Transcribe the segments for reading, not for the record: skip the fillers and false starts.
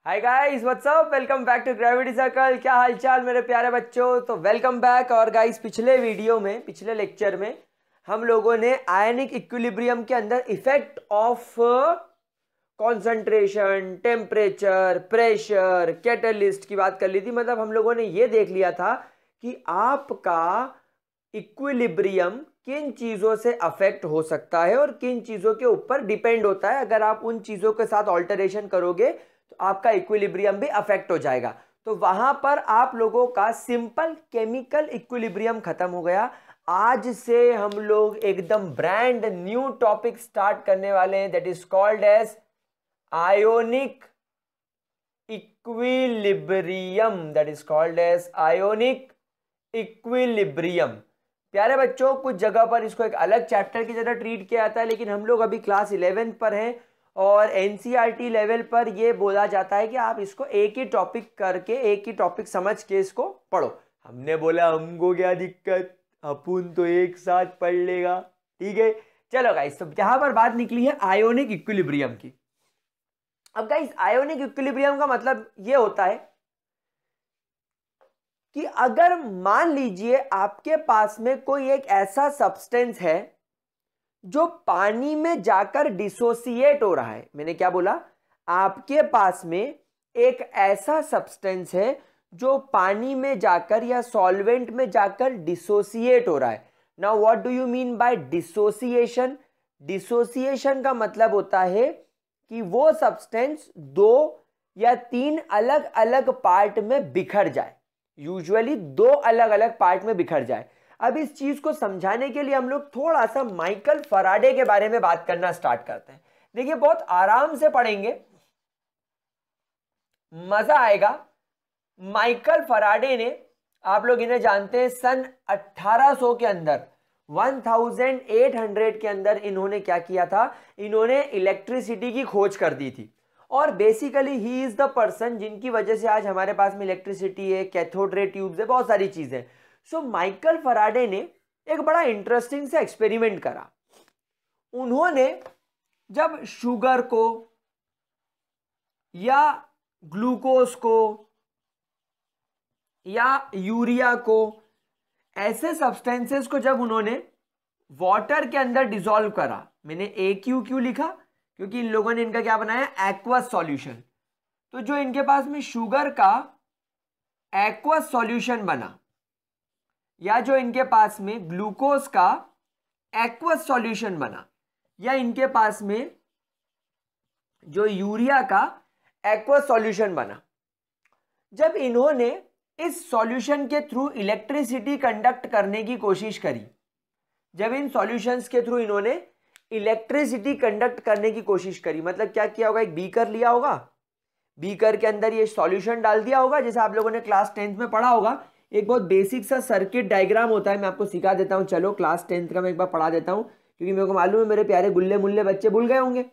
Hi guys, what's up, welcome back to Gravity Circle. क्या हालचाल मेरे प्यारे बच्चों। तो वेलकम बैक। और गाइस, पिछले लेक्चर में हम लोगों ने आयनिक इक्विलिब्रियम के अंदर effect of concentration, temperature, pressure, catalyst की बात कर ली थी। मतलब हम लोगों ने ये देख लिया था कि आपका इक्विलिब्रियम किन चीजों से अफेक्ट हो सकता है और किन चीजों के ऊपर डिपेंड होता है। अगर आप उन चीजों के साथ ऑल्टरेशन करोगे तो आपका इक्विलिब्रियम भी अफेक्ट हो जाएगा। तो वहां पर आप लोगों का सिंपल केमिकल इक्विलिब्रियम खत्म हो गया। आज से हम लोग एकदम ब्रांड न्यू टॉपिक स्टार्ट करने वाले हैं, that is called as ionic equilibrium. That is called as ionic equilibrium. प्यारे बच्चों, कुछ जगह पर इसको एक अलग चैप्टर की तरह ट्रीट किया जाता है, लेकिन हम लोग अभी क्लास 11 पर हैं और एनसीईआरटी लेवल पर यह बोला जाता है कि आप इसको एक ही टॉपिक करके, एक ही टॉपिक समझ के इसको पढ़ो। हमने बोला हमको क्या दिक्कत, अपन तो एक साथ पढ़ लेगा। ठीक है, चलो गाइस, तो यहां पर बात निकली है आयोनिक इक्विलिब्रियम की। अब गाइस, आयोनिक इक्विलिब्रियम का मतलब यह होता है कि अगर मान लीजिए आपके पास में कोई एक ऐसा सब्सटेंस है जो पानी में जाकर डिसोसिएट हो रहा है। मैंने क्या बोला? आपके पास में एक ऐसा सब्सटेंस है जो पानी में जाकर या सॉल्वेंट में जाकर डिसोसिएट हो रहा है। Now what do you mean by dissociation? Dissociation का मतलब होता है कि वो सब्सटेंस दो या तीन अलग अलग पार्ट में बिखर जाए, यूजुअली दो अलग अलग पार्ट में बिखर जाए। अब इस चीज को समझाने के लिए हम लोग थोड़ा सा माइकल फराडे के बारे में बात करना स्टार्ट करते हैं। देखिए, बहुत आराम से पढ़ेंगे, मजा आएगा। माइकल फराडे ने, आप लोग इन्हें जानते हैं, सन 1800 के अंदर, 1800 के अंदर इन्होंने क्या किया था? इन्होंने इलेक्ट्रिसिटी की खोज कर दी थी। और basically he is the person जिनकी वजह से आज हमारे पास में इलेक्ट्रिसिटी है, कैथोड रे ट्यूब्स है, बहुत सारी चीजें। सो माइकल फराडे ने एक बड़ा इंटरेस्टिंग सा एक्सपेरिमेंट करा। उन्होंने जब शुगर को या ग्लूकोज को या यूरिया को, ऐसे सब्सटेंसेस को जब उन्होंने वाटर के अंदर डिसॉल्व करा, मैंने AQ क्यों लिखा? क्योंकि इन लोगों ने इनका क्या बनाया? Aqueous solution. तो जो इनके पास में शुगर का एक्वस सॉल्यूशन बना या जो इनके पास में ग्लूकोज का एक्वस सॉल्यूशन बना या इनके पास में जो यूरिया का एक्वस सॉल्यूशन बना, जब इन्होंने इस सॉल्यूशन के थ्रू इलेक्ट्रिसिटी कंडक्ट करने की कोशिश करी, जब इन सॉल्यूशंस के थ्रू इन्होंने इलेक्ट्रिसिटी कंडक्ट करने की कोशिश करी, मतलब क्या किया होगा? एक बीकर लिया होगा, बीकर के अंदर ये सॉल्यूशन डाल दिया होगा, जैसे आप लोगों ने क्लास 10th में पढ़ा होगा। एक बहुत बेसिक सा सर्किट डायग्राम होता है, मैं आपको सिखा देता हूं। चलो, क्लास 10th का मैं एक बार पढ़ा देता हूं, क्योंकि मेरे को मालूम है मेरे प्यारे गुल्ले मुल्ले बच्चे भूल गए होंगे।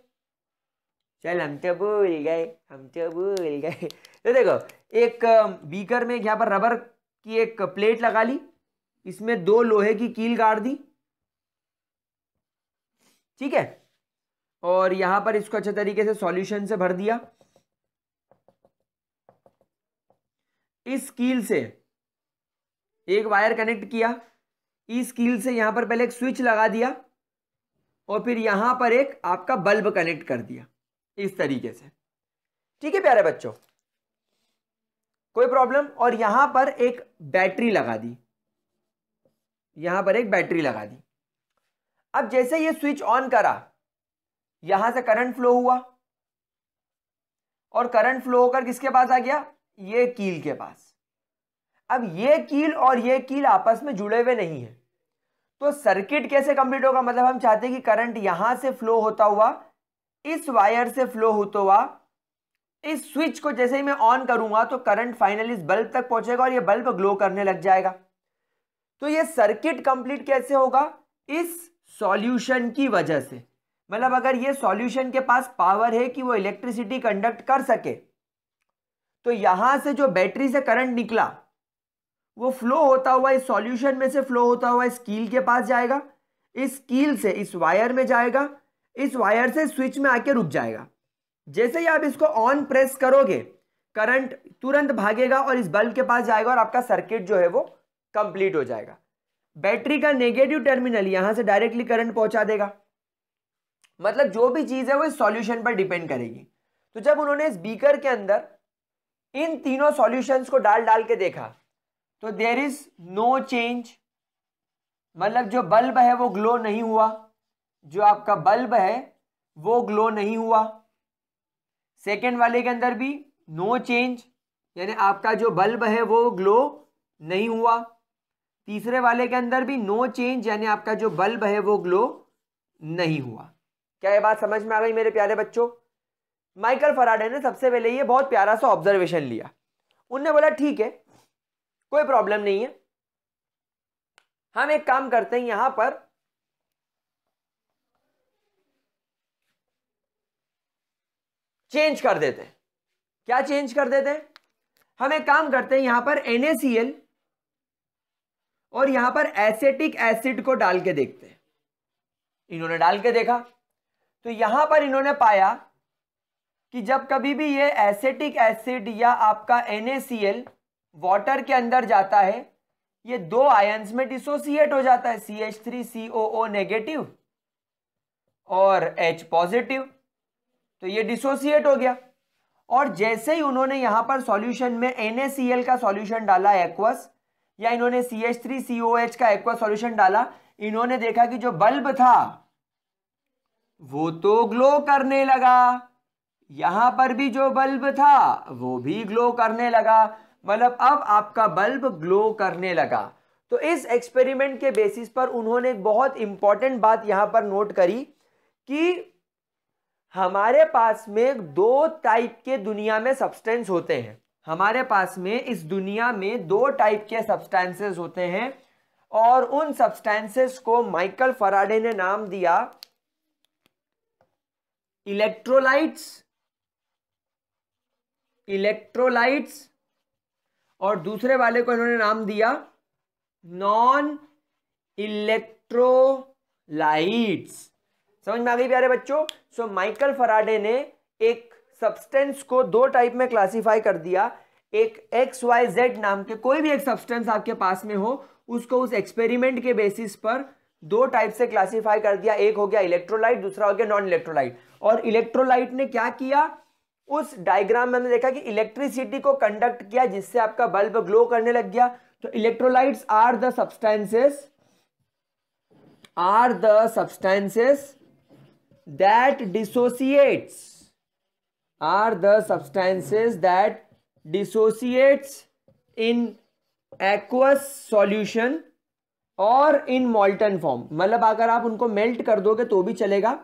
चल, हम तो भूल गए। तो देखो, एक बीकर में यहाँ पर रबर की एक प्लेट लगा ली, इसमें दो लोहे की कील गाड़ दी, ठीक है, और यहां पर इसको अच्छे तरीके से सॉल्यूशन से भर दिया। इस कील से एक वायर कनेक्ट किया, इस कील से यहां पर पहले एक स्विच लगा दिया और फिर यहां पर एक आपका बल्ब कनेक्ट कर दिया, इस तरीके से। ठीक है प्यारे बच्चों, कोई प्रॉब्लम? और यहां पर एक बैटरी लगा दी, यहां पर एक बैटरी लगा दी। अब जैसे ये स्विच ऑन करा, यहां से करंट फ्लो हुआ और करंट फ्लो होकर किसके पास आ गया? ये कील के पास। अब ये कील और ये कील आपस में जुड़े हुए नहीं है, तो सर्किट कैसे कंप्लीट होगा? मतलब हम चाहते हैं कि करंट यहां से फ्लो होता हुआ, इस वायर से फ्लो होता हुआ, इस स्विच को जैसे ही मैं ऑन करूंगा तो करंट फाइनली इस बल्ब तक पहुंचेगा और ये बल्ब ग्लो करने लग जाएगा। तो ये सर्किट कंप्लीट कैसे होगा? इस सॉल्यूशन की वजह से। मतलब अगर ये सॉल्यूशन के पास पावर है कि वो इलेक्ट्रिसिटी कंडक्ट कर सके, तो यहां से जो बैटरी से करंट निकला वो फ्लो होता हुआ इस सॉल्यूशन में से फ्लो होता हुआ इस कील के पास जाएगा, इस कील से इस वायर में जाएगा, इस वायर से स्विच में आके रुक जाएगा। जैसे ही आप इसको ऑन प्रेस करोगे करंट तुरंत भागेगा और इस बल्ब के पास जाएगा और आपका सर्किट जो है वो कंप्लीट हो जाएगा। बैटरी का नेगेटिव टर्मिनल यहां से डायरेक्टली करंट पहुंचा देगा। मतलब जो भी चीज है वो इस सॉल्यूशन पर डिपेंड करेगी। तो जब उन्होंने इस बीकर के अंदर इन तीनों सॉल्यूशंस को डाल डाल के देखा तो देयर इज नो चेंज, मतलब जो बल्ब है वो ग्लो नहीं हुआ, जो आपका बल्ब है वो ग्लो नहीं हुआ। सेकेंड वाले के अंदर भी नो चेंज, यानी आपका जो बल्ब है वो ग्लो नहीं हुआ। तीसरे वाले के अंदर भी नो चेंज, यानी आपका जो बल्ब है वो ग्लो नहीं हुआ। क्या ये बात समझ में आ गई मेरे प्यारे बच्चों? माइकल फैराडे ने सबसे पहले ये बहुत प्यारा सा ऑब्जर्वेशन लिया। उनने बोला ठीक है कोई प्रॉब्लम नहीं है, हम एक काम करते हैं यहां पर चेंज कर देते हैं। क्या चेंज कर देते हैं? हम एक काम करते हैं यहां पर NaCl और यहां पर एसिटिक एसिड को डाल के देखते हैं। इन्होंने डाल के देखा तो यहां पर इन्होंने पाया कि जब कभी भी ये एसिटिक एसिड या आपका NaCl वाटर के अंदर जाता है ये दो आयंस में डिसोसिएट हो जाता है, CH3COO नेगेटिव और H पॉजिटिव, तो ये डिसोसिएट हो गया। और जैसे ही उन्होंने यहां पर सॉल्यूशन में NaCl का सॉल्यूशन डाला एक्वस, या इन्होंने CH3COH का एक्वस सॉल्यूशन डाला, इन्होंने देखा कि जो बल्ब था वो तो ग्लो करने लगा, यहां पर भी जो बल्ब था वो भी ग्लो करने लगा, मतलब अब आपका बल्ब ग्लो करने लगा। तो इस एक्सपेरिमेंट के बेसिस पर उन्होंने एक बहुत इंपॉर्टेंट बात यहां पर नोट करी कि हमारे पास में दो टाइप के दुनिया में सब्सटेंस होते हैं। हमारे पास में इस दुनिया में दो टाइप के सब्सटेंसेस होते हैं और उन सब्सटेंसेस को माइकल फैराडे ने नाम दिया इलेक्ट्रोलाइट्स और दूसरे वाले को इन्होंने नाम दिया नॉन इलेक्ट्रोलाइट्स। समझ में आ गई प्यारे बच्चों? सो माइकल फैराडे ने एक सब्सटेंस को दो टाइप में क्लासिफाई कर दिया। एक XYZ नाम के कोई भी एक सब्सटेंस आपके पास में हो उसको उस एक्सपेरिमेंट के बेसिस पर दो टाइप से क्लासिफाई कर दिया। एक हो गया इलेक्ट्रोलाइट, दूसरा हो गया नॉन इलेक्ट्रोलाइट। और इलेक्ट्रोलाइट ने क्या किया, उस डायग्राम में हमने देखा कि इलेक्ट्रिसिटी को कंडक्ट किया जिससे आपका बल्ब ग्लो करने लग गया। तो electrolytes are the substances that dissociates in aqueous solution और in molten form। मतलब अगर आप उनको मेल्ट कर दोगे तो भी चलेगा,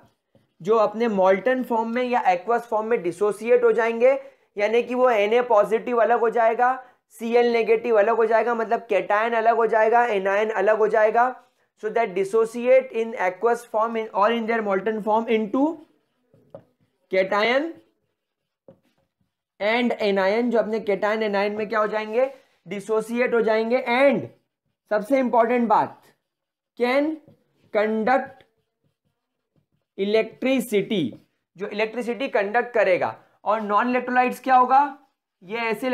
जो अपने molten फॉर्म में या aqueous फॉर्म में डिसोसिएट हो जाएंगे, यानी कि वो Na पॉजिटिव अलग हो जाएगा, Cl नेगेटिव अलग हो जाएगा, मतलब कैटायन अलग हो जाएगा, एनायन अलग हो जाएगा। So that dissociate in aqueous form or in their molten form into cation and anion, जो अपने cation anion में क्या हो जाएंगे, डिसोसिएट हो जाएंगे। एंड सबसे इंपॉर्टेंट बात, कैन कंडक्ट इलेक्ट्रिसिटी, जो इलेक्ट्रिसिटी कंडक्ट करेगा। और नॉन इलेक्ट्रोलाइट्स क्या होगा, ये ऐसे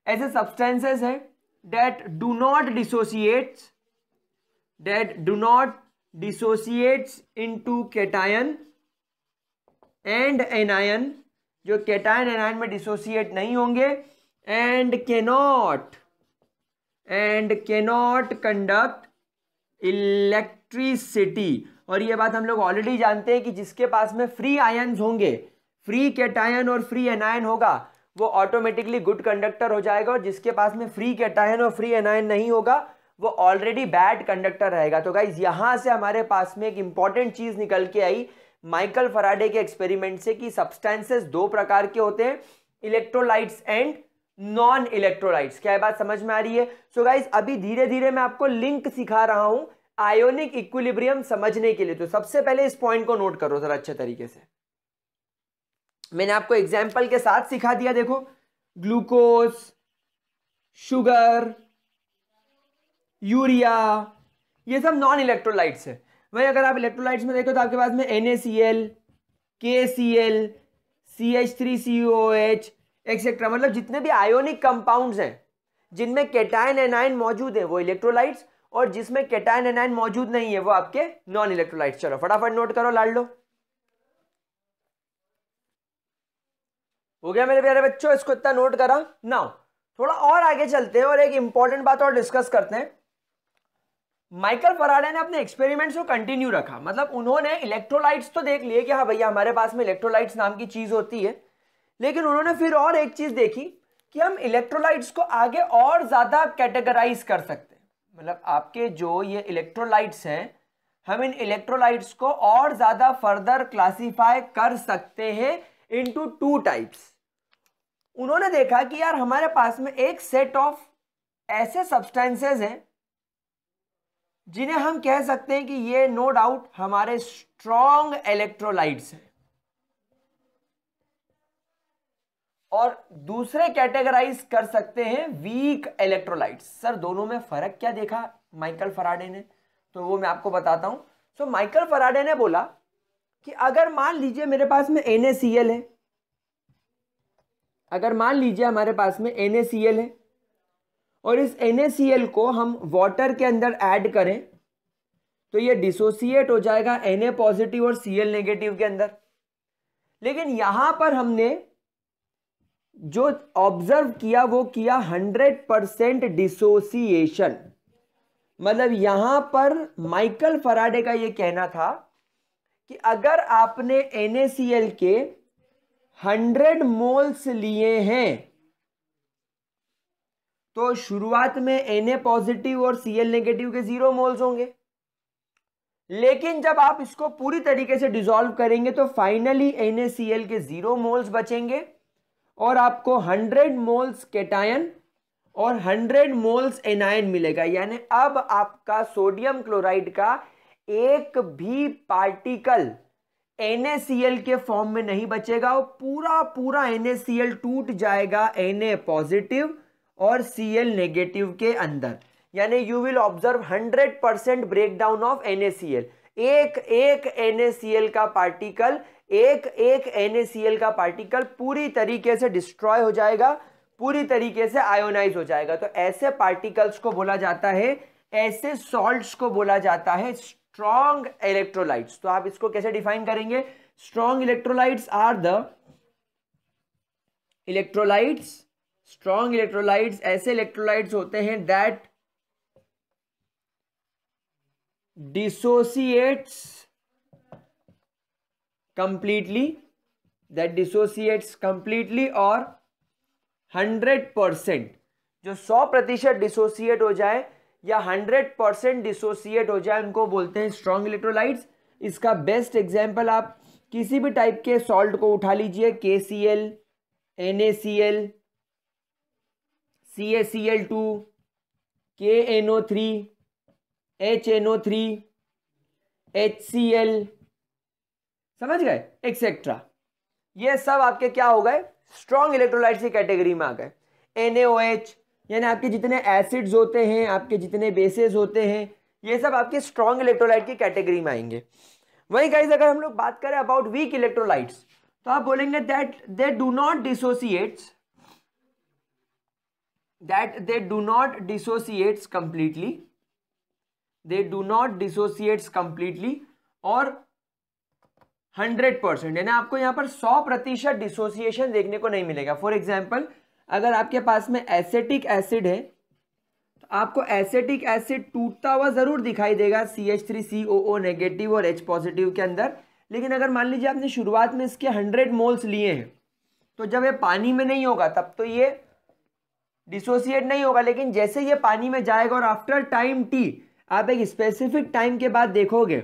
ऐसे सब्सटेंसेस है that do not dissociates into cation and anion, जो cation anion में डिसोसिएट नहीं होंगे, and cannot conduct इलेक्ट्रिसिटी। और ये बात हम लोग ऑलरेडी जानते हैं कि जिसके पास में फ्री आयन्स होंगे, फ्री कैटायन और फ्री एनायन होगा, वो ऑटोमेटिकली गुड कंडक्टर हो जाएगा, और जिसके पास में फ्री कैटायन और फ्री एनायन नहीं होगा वो ऑलरेडी बैड कंडक्टर रहेगा। तो गाइज यहां से हमारे पास में एक इंपॉर्टेंट चीज निकल के आई माइकल फैराडे के एक्सपेरिमेंट से कि सब्सटेंसेस दो प्रकार के होते हैं, इलेक्ट्रोलाइट्स एंड नॉन इलेक्ट्रोलाइट्स। क्या बात समझ में आ रही है? सो गाइज अभी धीरे धीरे मैं आपको लिंक सिखा रहा हूं आयोनिक इक्विलिब्रियम समझने के लिए। तो सबसे पहले इस पॉइंट को नोट करो जरा अच्छे तरीके से। मैंने आपको एग्जाम्पल के साथ सिखा दिया। देखो, ग्लूकोज, शुगर, यूरिया, ये सब नॉन इलेक्ट्रोलाइट्स है। वही अगर आप इलेक्ट्रोलाइट्स में देखो तो आपके पास में NaCl, KCl, CH3COOH एक्सेट्रा, मतलब जितने भी आयोनिक कंपाउंड्स हैं जिनमें कैटायन एनायन मौजूद है वो इलेक्ट्रोलाइट्स, और जिसमें कैटायन एनायन मौजूद नहीं है वो आपके नॉन इलेक्ट्रोलाइट्स। चलो फटाफट नोट करो, लाड लो। हो गया मेरे प्यारे बच्चों, इसको इतना नोट करा। नाउ थोड़ा और आगे चलते हैं और एक इंपॉर्टेंट बात और डिस्कस करते हैं। माइकल फराडे ने अपने एक्सपेरिमेंट्स को कंटिन्यू रखा, मतलब उन्होंने इलेक्ट्रोलाइट्स तो देख लिए कि हाँ भैया हमारे पास में इलेक्ट्रोलाइट्स नाम की चीज होती है, लेकिन उन्होंने फिर और एक चीज देखी कि हम इलेक्ट्रोलाइट्स को आगे और ज्यादा कैटेगराइज कर सकते हैं। मतलब आपके जो ये इलेक्ट्रोलाइट्स हैं, हम इन इलेक्ट्रोलाइट्स को और ज्यादा फर्दर क्लासिफाई कर सकते हैं इनटू 2 टाइप्स। उन्होंने देखा कि यार हमारे पास में एक सेट ऑफ ऐसे सब्सटेंसेस हैं जिन्हें हम कह सकते हैं कि ये नो डाउट हमारे स्ट्रॉन्ग इलेक्ट्रोलाइट्स हैं, और दूसरे कैटेगराइज कर सकते हैं वीक इलेक्ट्रोलाइट्स। सर दोनों में फर्क क्या देखा माइकल फराडे ने, तो वो मैं आपको बताता हूं। सो माइकल फराडे ने बोला कि अगर मान लीजिए मेरे पास में NaCl है, अगर मान लीजिए हमारे पास में NaCl है और इस NaCl को हम वाटर के अंदर ऐड करें तो ये डिसोसिएट हो जाएगा Na पॉजिटिव और Cl नेगेटिव के अंदर। लेकिन यहां पर हमने जो ऑब्जर्व किया वो किया 100% डिसोसिएशन। मतलब यहां पर माइकल फराडे का ये कहना था कि अगर आपने NaCl के 100 मोल्स लिए हैं तो शुरुआत में Na पॉजिटिव और Cl नेगेटिव के 0 मोल्स होंगे, लेकिन जब आप इसको पूरी तरीके से डिसॉल्व करेंगे तो फाइनली NaCl के 0 मोल्स बचेंगे और आपको 100 मोल्स कैटायन और 100 मोल्स एनायन मिलेगा। यानी अब आपका सोडियम क्लोराइड का एक भी पार्टिकल NaCl के फॉर्म में नहीं बचेगा, और पूरा पूरा NaCl टूट जाएगा Na पॉजिटिव और Cl नेगेटिव के अंदर। यानी you will observe 100% breakdown of NaCl। एक एक NaCl का पार्टिकल, एक एक NaCl का पार्टिकल पूरी तरीके से डिस्ट्रॉय हो जाएगा, पूरी तरीके से आयोनाइज हो जाएगा। तो ऐसे पार्टिकल्स को बोला जाता है, ऐसे सॉल्ट्स को बोला जाता है स्ट्रॉन्ग इलेक्ट्रोलाइट्स। तो आप इसको कैसे डिफाइन करेंगे? Strong electrolytes are the electrolytes, strong electrolytes ऐसे इलेक्ट्रोलाइट्स होते हैं that dissociates completely, that dissociates completely और 100%, जो 100% डिसोसिएट हो जाए या 100% डिसोसिएट हो जाए उनको बोलते हैं स्ट्रॉन्ग इलेक्ट्रोलाइट्स। इसका बेस्ट एग्जांपल आप किसी भी टाइप के सॉल्ट को उठा लीजिए, KCl, NaCl, CaCl2, KNO3, HNO3, HCl, समझ गए, एक्सेट्रा। ये सब आपके क्या हो गए? स्ट्रॉन्ग इलेक्ट्रोलाइट्स की कैटेगरी में आ गए। NaOH, यानी आपके जितने एसिड्स होते हैं, आपके जितने बेसेस होते हैं, ये सब आपके स्ट्रॉन्ग इलेक्ट्रोलाइट की कैटेगरी में आएंगे। वही गाइस अगर हम लोग बात करें अबाउट वीक इलेक्ट्रोलाइट्स, तो आप बोलेंगे that they do not dissociates, that they do not dissociates completely, they do not dissociates completely और 100%, यानी आपको यहां पर 100% डिसोसिएशन देखने को नहीं मिलेगा। फॉर एग्जांपल अगर आपके पास में एसिटिक एसिड है तो आपको एसिटिक एसिड टूटता हुआ जरूर दिखाई देगा CH3COO नेगेटिव और H पॉजिटिव के अंदर, लेकिन अगर मान लीजिए आपने शुरुआत में इसके 100 मोल्स लिए हैं तो जब ये पानी में नहीं होगा तब तो ये डिसोसिएट नहीं होगा, लेकिन जैसे ये पानी में जाएगा और आफ्टर टाइम T, आप एक स्पेसिफिक टाइम के बाद देखोगे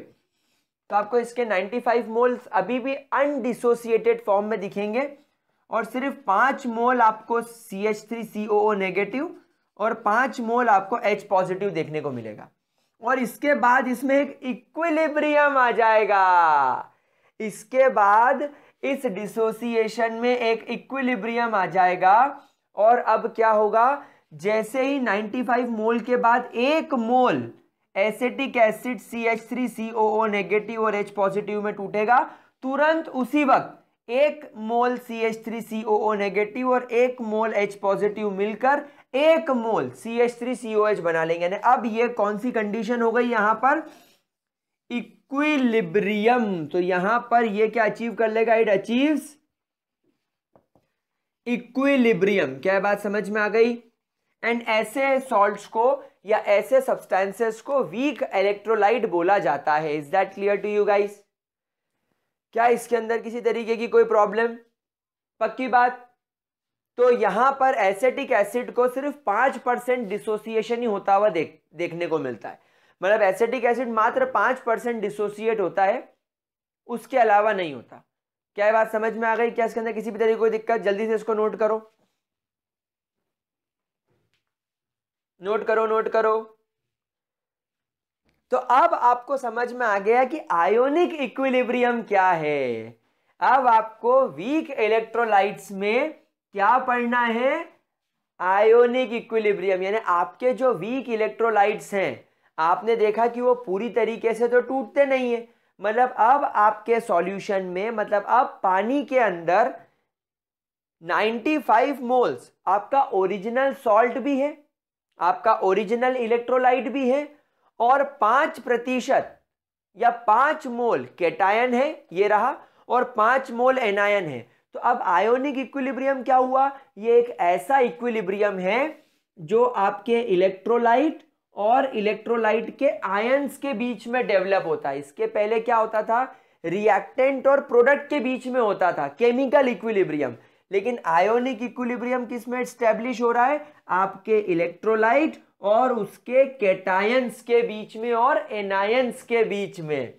तो आपको इसके 95 मोल्स अभी भी अनडिसोसिएटेड फॉर्म में दिखेंगे और सिर्फ 5 मोल आपको CH3COO नेगेटिव और 5 मोल आपको H पॉजिटिव देखने को मिलेगा। और इसके बाद इसमें एक इक्विलिब्रियम आ जाएगा, इसके बाद इस डिसोसिएशन में एक इक्विलिब्रियम आ जाएगा। और अब क्या होगा? जैसे ही 95 मोल के बाद 1 मोल एसिटिक एसिड CH3COO नेगेटिव और H पॉजिटिव में टूटेगा, तुरंत उसी वक्त 1 मोल CH3COO नेगेटिव और 1 मोल H पॉजिटिव मिलकर 1 मोल CH3COH बना लेंगे। यानी अब ये कौन सी कंडीशन हो गई यहां पर, इक्विलिब्रियम। तो यहां पर ये क्या अचीव कर लेगा, इट अचीव्स इक्विलिब्रियम। क्या बात समझ में आ गई। एंड ऐसे सॉल्ट्स को या ऐसे सब्सटेंसेस को वीक इलेक्ट्रोलाइट बोला जाता है। Is that clear to you guys. क्या इसके अंदर किसी तरीके की कोई प्रॉब्लम, पक्की बात। तो यहां पर एसिटिक एसिड को सिर्फ 5% डिसोसिएशन ही होता हुआ देखने को मिलता है। मतलब एसिटिक एसिड मात्र 5% डिसोसिएट होता है, उसके अलावा नहीं होता। क्या बात समझ में आ गई। क्या इसके अंदर किसी भी तरह की कोई दिक्कत, जल्दी से इसको नोट करो, नोट करो, नोट करो। तो अब आपको समझ में आ गया कि आयोनिक इक्विलिब्रियम क्या है। अब आपको वीक इलेक्ट्रोलाइट्स में क्या पढ़ना है, आयोनिक इक्विलिब्रियम। यानी आपके जो वीक इलेक्ट्रोलाइट्स हैं, आपने देखा कि वो पूरी तरीके से तो टूटते नहीं है। मतलब अब आपके सॉल्यूशन में, मतलब अब पानी के अंदर 95 मोल्स आपका ओरिजिनल सॉल्ट भी है, आपका ओरिजिनल इलेक्ट्रोलाइट भी है, और 5% या 5 मोल केटायन है, ये रहा, और 5 मोल एनायन है। तो अब आयोनिक इक्विलिब्रियम क्या हुआ, ये एक ऐसा इक्विलिब्रियम है जो आपके इलेक्ट्रोलाइट और इलेक्ट्रोलाइट के आयंस के बीच में डेवलप होता है। इसके पहले क्या होता था, रिएक्टेंट और प्रोडक्ट के बीच में होता था, केमिकल इक्विलिब्रियम। लेकिन आयोनिक इक्विलिब्रियम किस में एस्टेब्लिश हो रहा है, आपके इलेक्ट्रोलाइट और उसके केटायंस के बीच में और एनायंस के बीच में।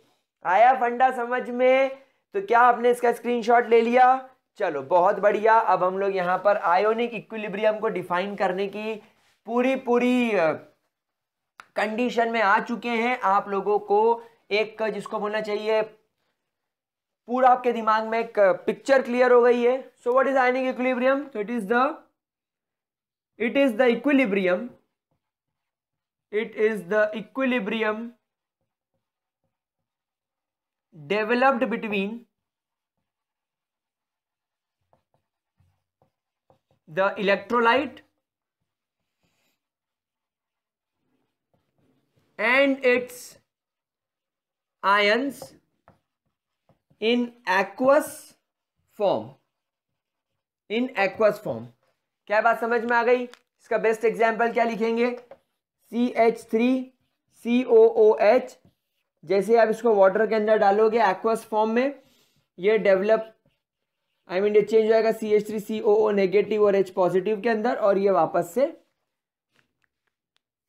आया फंडा समझ में। तो क्या आपने इसका स्क्रीनशॉट ले लिया, चलो बहुत बढ़िया। अब हम लोग यहां पर आयोनिक इक्विलिब्रियम को डिफाइन करने की पूरी कंडीशन में आ चुके हैं। आप लोगों को एक, जिसको बोलना चाहिए, पूरा आपके दिमाग में एक पिक्चर क्लियर हो गई है। So what is ionic equilibrium, तो it is the equilibrium, it is the equilibrium developed between the electrolyte and its ions in aqueous form, in aqueous form। क्या बात समझ में आ गई। इसका बेस्ट एग्जांपल क्या लिखेंगे, CH3COOH। जैसे आप इसको वाटर के अंदर डालोगे एक्वस फॉर्म में, ये डेवलप ये चेंज हो जाएगा CH3COO नेगेटिव और H पॉजिटिव के अंदर, और ये वापस से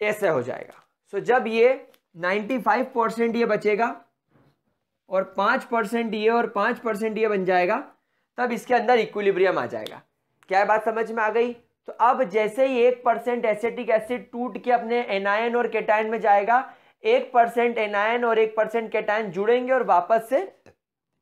ऐसे हो जाएगा। सो जब ये 95% ये बचेगा और 5% ये और 5% ये बन जाएगा, तब इसके अंदर इक्विलिब्रियम आ जाएगा। क्या बात समझ में आ गई। तो अब जैसे ही 1% एसिटिक एसिड टूट के अपने एनायन और केटायन में जाएगा, 1% एनायन और 1% केटायन जुड़ेंगे और वापस से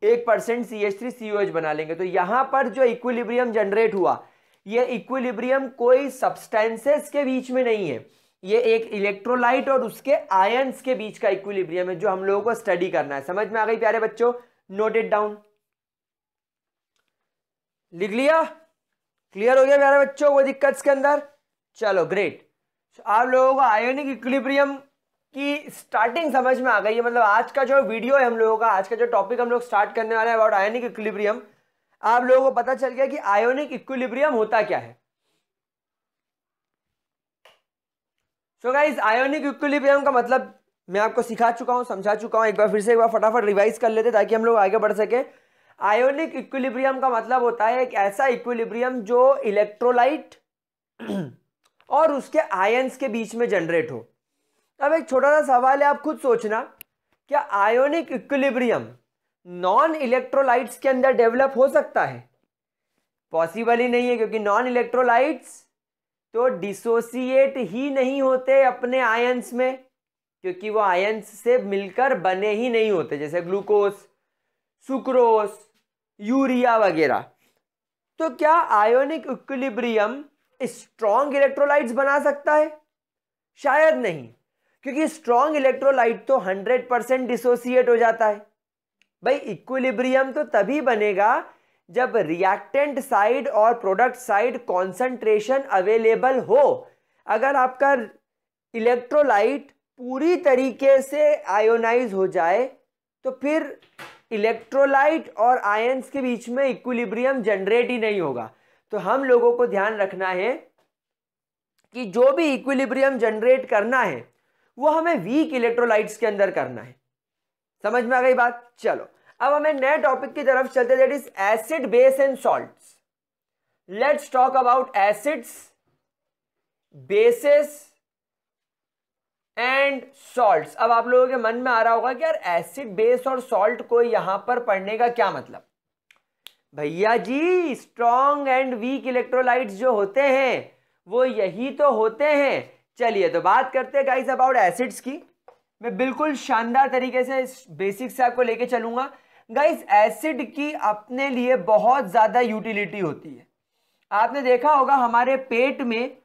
1% CH3COH बना लेंगे। तो यहां पर जो इक्विलिब्रियम जनरेट हुआ, ये इक्विलिब्रियम कोई सब्सटेंसेस के बीच में नहीं है, ये एक इलेक्ट्रोलाइट और उसके आयंस के बीच का इक्विलिब्रियम है, जो हम लोगों को स्टडी करना है। समझ में आ गई प्यारे बच्चों, नोट इट डाउन, लिख लिया, क्लियर हो गया प्यारे बच्चों, कोई दिक्कत के अंदर। चलो ग्रेट। आप लोगों को आयोनिक इक्विलिब्रियम की स्टार्टिंग समझ में आ गई है। मतलब आज का जो वीडियो है हम लोगों का, आज का जो टॉपिक हम लोग स्टार्ट करने वाले हैं अबाउट आयोनिक इक्विलिब्रियम, आप लोगों को पता चल गया कि आयोनिक इक्विलिब्रियम होता क्या है। सो गाइस, आयोनिक इक्विलिब्रियम का मतलब मैं आपको सिखा चुका हूं, समझा चुका हूं। एक बार फिर से एक बार फटाफट रिवाइज कर लेते ताकि हम लोग आगे बढ़ सके। आयोनिक इक्विलिब्रियम का मतलब होता है एक ऐसा इक्विलिब्रियम जो इलेक्ट्रोलाइट और उसके आयंस के बीच में जनरेट हो। अब एक छोटा सा सवाल है, आप खुद सोचना, क्या आयोनिक इक्विलिब्रियम नॉन इलेक्ट्रोलाइट्स के अंदर डेवलप हो सकता है? पॉसिबल ही नहीं है, क्योंकि नॉन इलेक्ट्रोलाइट्स तो डिसोसिएट ही नहीं होते अपने आयंस में, क्योंकि वो आयंस से मिलकर बने ही नहीं होते, जैसे ग्लूकोज, सुक्रोज, यूरिया वगैरह। तो क्या आयोनिक इक्विलिब्रियम स्ट्रॉन्ग इलेक्ट्रोलाइट्स बना सकता है? शायद नहीं, क्योंकि स्ट्रॉन्ग इलेक्ट्रोलाइट तो 100% डिसोसिएट हो जाता है। भाई इक्विलिब्रियम तो तभी बनेगा जब रिएक्टेंट साइड और प्रोडक्ट साइड कॉन्सेंट्रेशन अवेलेबल हो। अगर आपका इलेक्ट्रोलाइट पूरी तरीके से आयोनाइज हो जाए तो फिर इलेक्ट्रोलाइट और आयंस के बीच में इक्विलिब्रियम जनरेट ही नहीं होगा। तो हम लोगों को ध्यान रखना है कि जो भी इक्विलिब्रियम जनरेट करना है वो हमें वीक इलेक्ट्रोलाइट्स के अंदर करना है। समझ में आ गई बात? चलो अब हमें नए टॉपिक की तरफ चलते, that is acid, base and salts. Let's talk about acids, bases and salts. अब आप लोगों के मन में आ रहा होगा कि यार एसिड, बेस और सॉल्ट को यहां पर पढ़ने का क्या मतलब? भैया जी, स्ट्रॉन्ग एंड वीक इलेक्ट्रोलाइट्स जो होते हैं वो यही तो होते हैं। चलिए तो बात करते हैं गाइस अबाउट एसिड्स की। मैं बिल्कुल शानदार तरीके से बेसिक से आपको लेके चलूंगा। गाइस एसिड की अपने लिए बहुत ज्यादा यूटिलिटी होती है। आपने देखा होगा हमारे पेट में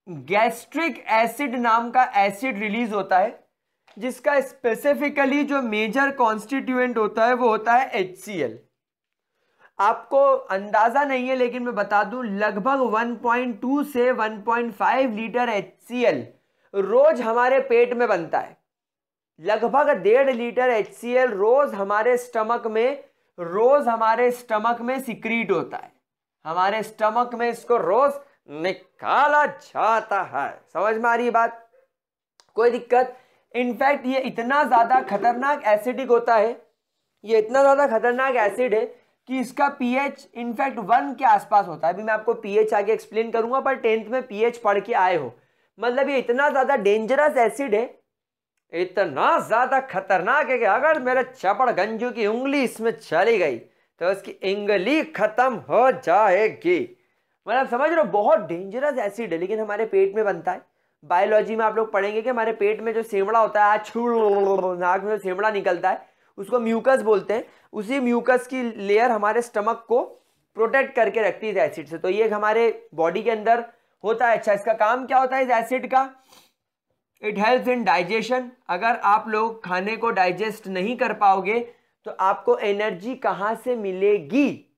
गैस्ट्रिक एसिड नाम का एसिड रिलीज होता है, जिसका स्पेसिफिकली जो मेजर कॉन्स्टिट्यूएंट होता है वो होता है HCl। आपको अंदाजा नहीं है लेकिन मैं बता दूं, लगभग 1.2 से 1.5 लीटर HCl रोज हमारे पेट में बनता है। लगभग 1.5 लीटर HCl रोज हमारे स्टमक में सिक्रीट होता है। हमारे स्टमक में इसको रोज निकाला जाता है। समझ में आ रही है बात? कोई दिक्कत? इनफैक्ट ये इतना ज्यादा खतरनाक एसिडिक होता है, ये इतना ज्यादा खतरनाक एसिड है कि इसका पीएच इनफैक्ट 1 के आसपास होता है। अभी मैं आपको पीएच आगे एक्सप्लेन करूंगा, पर 10th में पीएच पढ़ के आए हो, मतलब ये इतना ज्यादा डेंजरस एसिड है, इतना ज्यादा खतरनाक है कि अगर मेरे चपड़ गंजू की उंगली इसमें चली गई तो उसकी उंगली खत्म हो जाएगी। मतलब समझ रहे हो, बहुत डेंजरस एसिड है, लेकिन हमारे पेट में बनता है। बायोलॉजी में आप लोग पढ़ेंगे कि हमारे पेट में जो सेमड़ा होता है, नाक में जो सेमड़ा निकलता है उसको म्यूकस बोलते हैं। उसी म्यूकस की लेयर हमारे स्टमक को प्रोटेक्ट करके रखती है एसिड से। तो ये हमारे बॉडी के अंदर होता है। अच्छा, इसका काम क्या होता है इस एसिड का? It helps in digestion. अगर आप लोग खाने को डाइजेस्ट नहीं कर पाओगे तो आपको एनर्जी कहां से मिलेगी?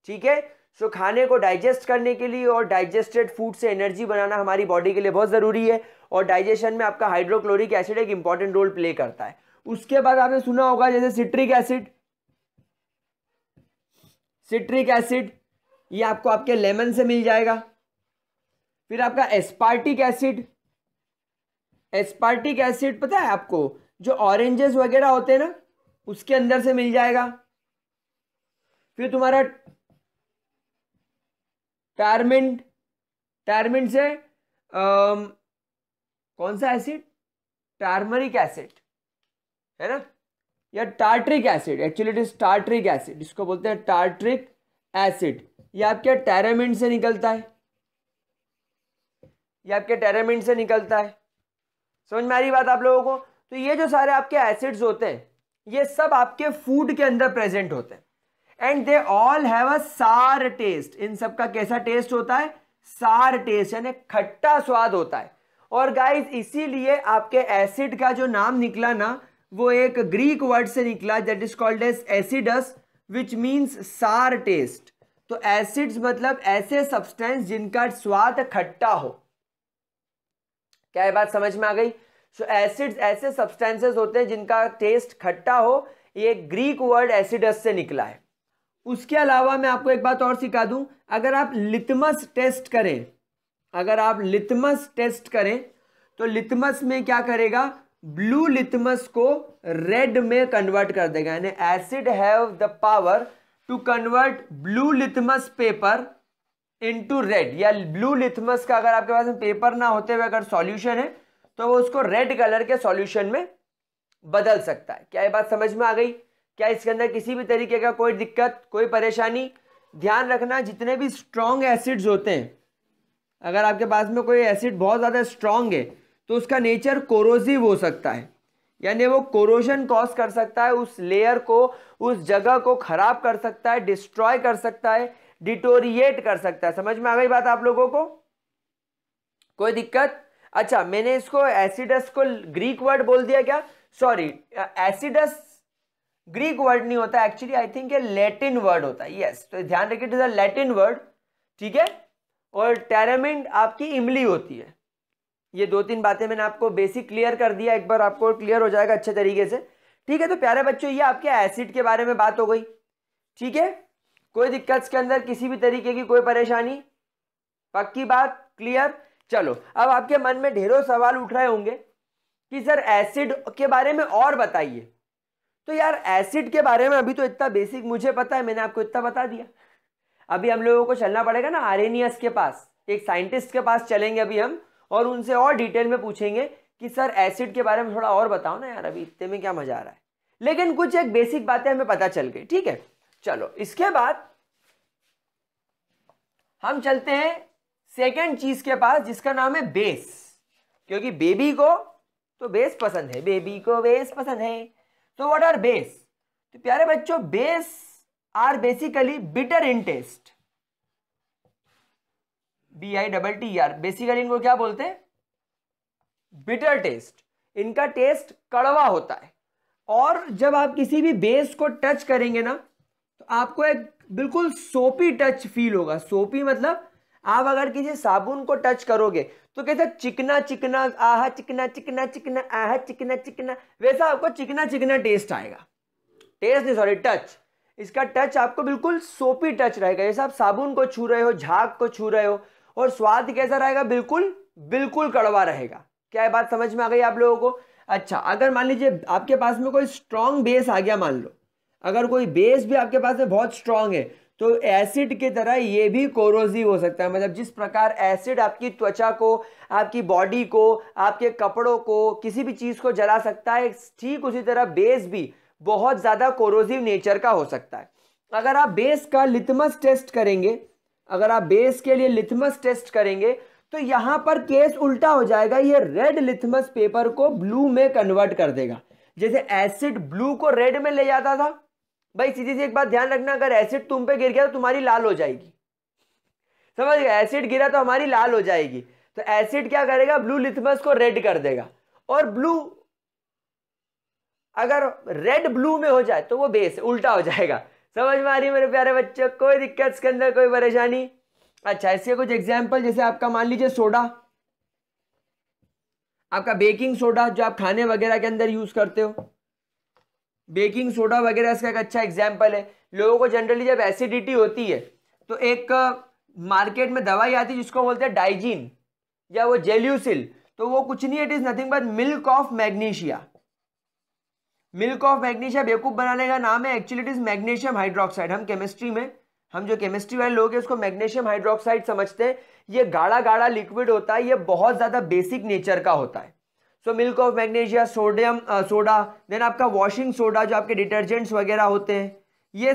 ठीक है, सो खाने को डाइजेस्ट करने के लिए और डाइजेस्टेड फूड से एनर्जी बनाना हमारी बॉडी के लिए बहुत जरूरी है, और डाइजेशन में आपका हाइड्रोक्लोरिक एसिड एक इंपॉर्टेंट रोल प्ले करता है। उसके बाद आपने सुना होगा जैसे सिट्रिक एसिड। सिट्रिक एसिड ये आपको आपके लेमन से मिल जाएगा। फिर आपका एस्पार्टिक एसिड। एस्पार्टिक एसिड पता है आपको, जो ऑरेंजेस वगैरह होते हैं ना उसके अंदर से मिल जाएगा। फिर तुम्हारा टारमिंट। टारमिंट से कौन सा एसिड? टार्मरिक एसिड है ना, या tartaric acid. Actually it is tartaric acid, इसको बोलते हैं टार्ट्रिक एसिड। ये आपके टेरामिंट से निकलता है, ये आपके टेरामिंट से निकलता है। समझ में आ रही बात आप लोगों को? तो ये जो सारे आपके एसिड्स होते हैं ये सब आपके फूड के अंदर प्रेजेंट होते हैं, and they all have a सार टेस्ट। इन सब का कैसा टेस्ट होता है? सार टेस्ट, यानी खट्टा स्वाद होता है। और गाइस इसीलिए आपके एसिड का जो नाम निकला ना वो एक ग्रीक वर्ड से निकला, that is called as acids, which means sour taste. तो एसिड्स मतलब ऐसे सब्सटेंस जिनका स्वाद खट्टा हो। क्या ये बात समझ में आ गई? सो एसिड्स ऐसे सब्सटेंसेस होते हैं जिनका टेस्ट खट्टा हो। ये ग्रीक वर्ड एसिडस से निकला है। उसके अलावा मैं आपको एक बात और सिखा दूं, अगर आप लिटमस टेस्ट करें, अगर आप लिटमस टेस्ट करें तो लिटमस में क्या करेगा? ब्लू लिटमस को रेड में कन्वर्ट कर देगा। यानी acid have the power to convert blue litmus paper into red, या ब्लू लिटमस का अगर आपके पास में पेपर ना होते हुए अगर सॉल्यूशन है तो वो उसको रेड कलर के सॉल्यूशन में बदल सकता है। क्या ये बात समझ में आ गई? क्या इसके अंदर किसी भी तरीके का कोई दिक्कत, कोई परेशानी? ध्यान रखना, जितने भी स्ट्रॉन्ग एसिड्स होते हैं, अगर आपके पास में कोई एसिड बहुत ज़्यादा स्ट्रॉन्ग है तो उसका नेचर कोरोसिव हो सकता है, यानी वो कोरोजन कॉज कर सकता है, उस लेयर को, उस जगह को खराब कर सकता है, डिस्ट्रॉय कर सकता है, डिटोरिएट कर सकता है। समझ में आ गई बात आप लोगों को? कोई दिक्कत? अच्छा, मैंने इसको एसिडस को ग्रीक वर्ड बोल दिया क्या? सॉरी, एसिडस ग्रीक वर्ड नहीं होता एक्चुअली, आई थिंक ये लैटिन वर्ड होता है। यस, तो ध्यान रखिए it is a Latin word, ठीक है। और टेरामिंट आपकी इमली होती है। ये 2-3 बातें मैंने आपको बेसिक क्लियर कर दिया, एक बार आपको क्लियर हो जाएगा अच्छे तरीके से, ठीक है। तो प्यारे बच्चों ये आपके एसिड के बारे में बात हो गई, ठीक है। कोई दिक्कत के अंदर किसी भी तरीके की कोई परेशानी, पक्की बात, क्लियर। चलो अब आपके मन में ढेरों सवाल उठ रहे होंगे कि सर एसिड के बारे में और बताइए। तो यार एसिड के बारे में अभी तो इतना बेसिक मुझे पता है, मैंने आपको इतना बता दिया। अभी हम लोगों को चलना पड़ेगा ना आरेनियस के पास, एक साइंटिस्ट के पास चलेंगे अभी हम, और उनसे और डिटेल में पूछेंगे कि सर एसिड के बारे में थोड़ा और बताओ ना यार, अभी इतने में क्या मजा आ रहा है। लेकिन कुछ एक बेसिक बातें हमें पता चल गई, ठीक है। चलो इसके बाद हम चलते हैं सेकेंड चीज के पास जिसका नाम है बेस, क्योंकि बेबी को तो बेस पसंद है, बेबी को बेस पसंद है। तो व्हाट आर बेस? तो प्यारे बच्चों base are basically bitter in taste, BITTER, basically इनको क्या बोलते हैं? Bitter taste. इनका टेस्ट कड़वा होता है, और जब आप किसी भी बेस को टच करेंगे ना तो आपको एक बिल्कुल सोपी टच फील होगा। सोपी मतलब आप अगर किसी साबुन को टच करोगे तो कैसा चिकना चिकना, आहा चिकना चिकना चिकना, आहा चिकना चिकना, वैसा आपको चिकना चिकना टेस्ट आएगा। टेस्ट नहीं, सॉरी टच। इसका टच आपको बिल्कुल सोपी टच रहेगा, जैसे आप साबुन को छू रहे हो, झाग को छू रहे हो। और स्वाद कैसा रहेगा? बिल्कुल बिल्कुल कड़वा रहेगा। क्या ये बात समझ में आ गई आप लोगों को? अच्छा, अगर मान लीजिए आपके पास में कोई स्ट्रॉन्ग बेस आ गया, मान लो अगर कोई बेस भी आपके पास में बहुत स्ट्रॉन्ग है, तो एसिड की तरह ये भी कोरोसिव हो सकता है। मतलब जिस प्रकार एसिड आपकी त्वचा को, आपकी बॉडी को, आपके कपड़ों को, किसी भी चीज को जला सकता है, ठीक उसी तरह बेस भी बहुत ज्यादा कोरोसिव नेचर का हो सकता है। अगर आप बेस का लिथमस टेस्ट करेंगे, अगर आप बेस के लिए लिथमस टेस्ट करेंगे तो यहां पर केस उल्टा हो जाएगा। ये रेड लिथमस पेपर को ब्लू में कन्वर्ट कर देगा। जैसे एसिड ब्लू को रेड में ले जाता था, भाई सीधी सी एक बात ध्यान रखना, अगर एसिड तुम पे गिर गया तो तुम्हारी लाल हो जाएगी। समझ गए? एसिड गिरा तो हमारी लाल हो जाएगी। तो एसिड क्या करेगा? ब्लू लिथमस को रेड कर देगा। और ब्लू अगर रेड ब्लू में हो जाए तो वो बेस उल्टा हो जाएगा। समझ में आ रही है मेरे प्यारे बच्चों? कोई दिक्कत इसके अंदर, कोई परेशानी? अच्छा, इसके कुछ एग्जाम्पल, जैसे आपका मान लीजिए सोडा, आपका बेकिंग सोडा जो आप खाने वगैरह के अंदर यूज करते हो, बेकिंग सोडा वगैरह इसका एक अच्छा एग्जाम्पल है। लोगों को जनरली जब एसिडिटी होती है तो एक मार्केट में दवाई आती है जिसको बोलते हैं डाइजीन या वो जेल्यूसिल। तो वो कुछ नहीं है, it is nothing but milk of magnesia. Milk of magnesia बेवकूफ बनाने का नाम है, actually it is magnesium hydroxide. हम केमिस्ट्री में, हम जो केमिस्ट्री वाले लोग हैं उसको मैग्नीशियम हाइड्रोक्साइड समझते हैं। ये गाढ़ा गाढ़ा लिक्विड होता है, ये बहुत ज्यादा बेसिक नेचर का होता है। So milk of magnesia, sodium soda, then आपका वॉशिंग सोडा जो आपके डिटर्जेंट्स वगैरह होते हैं, ये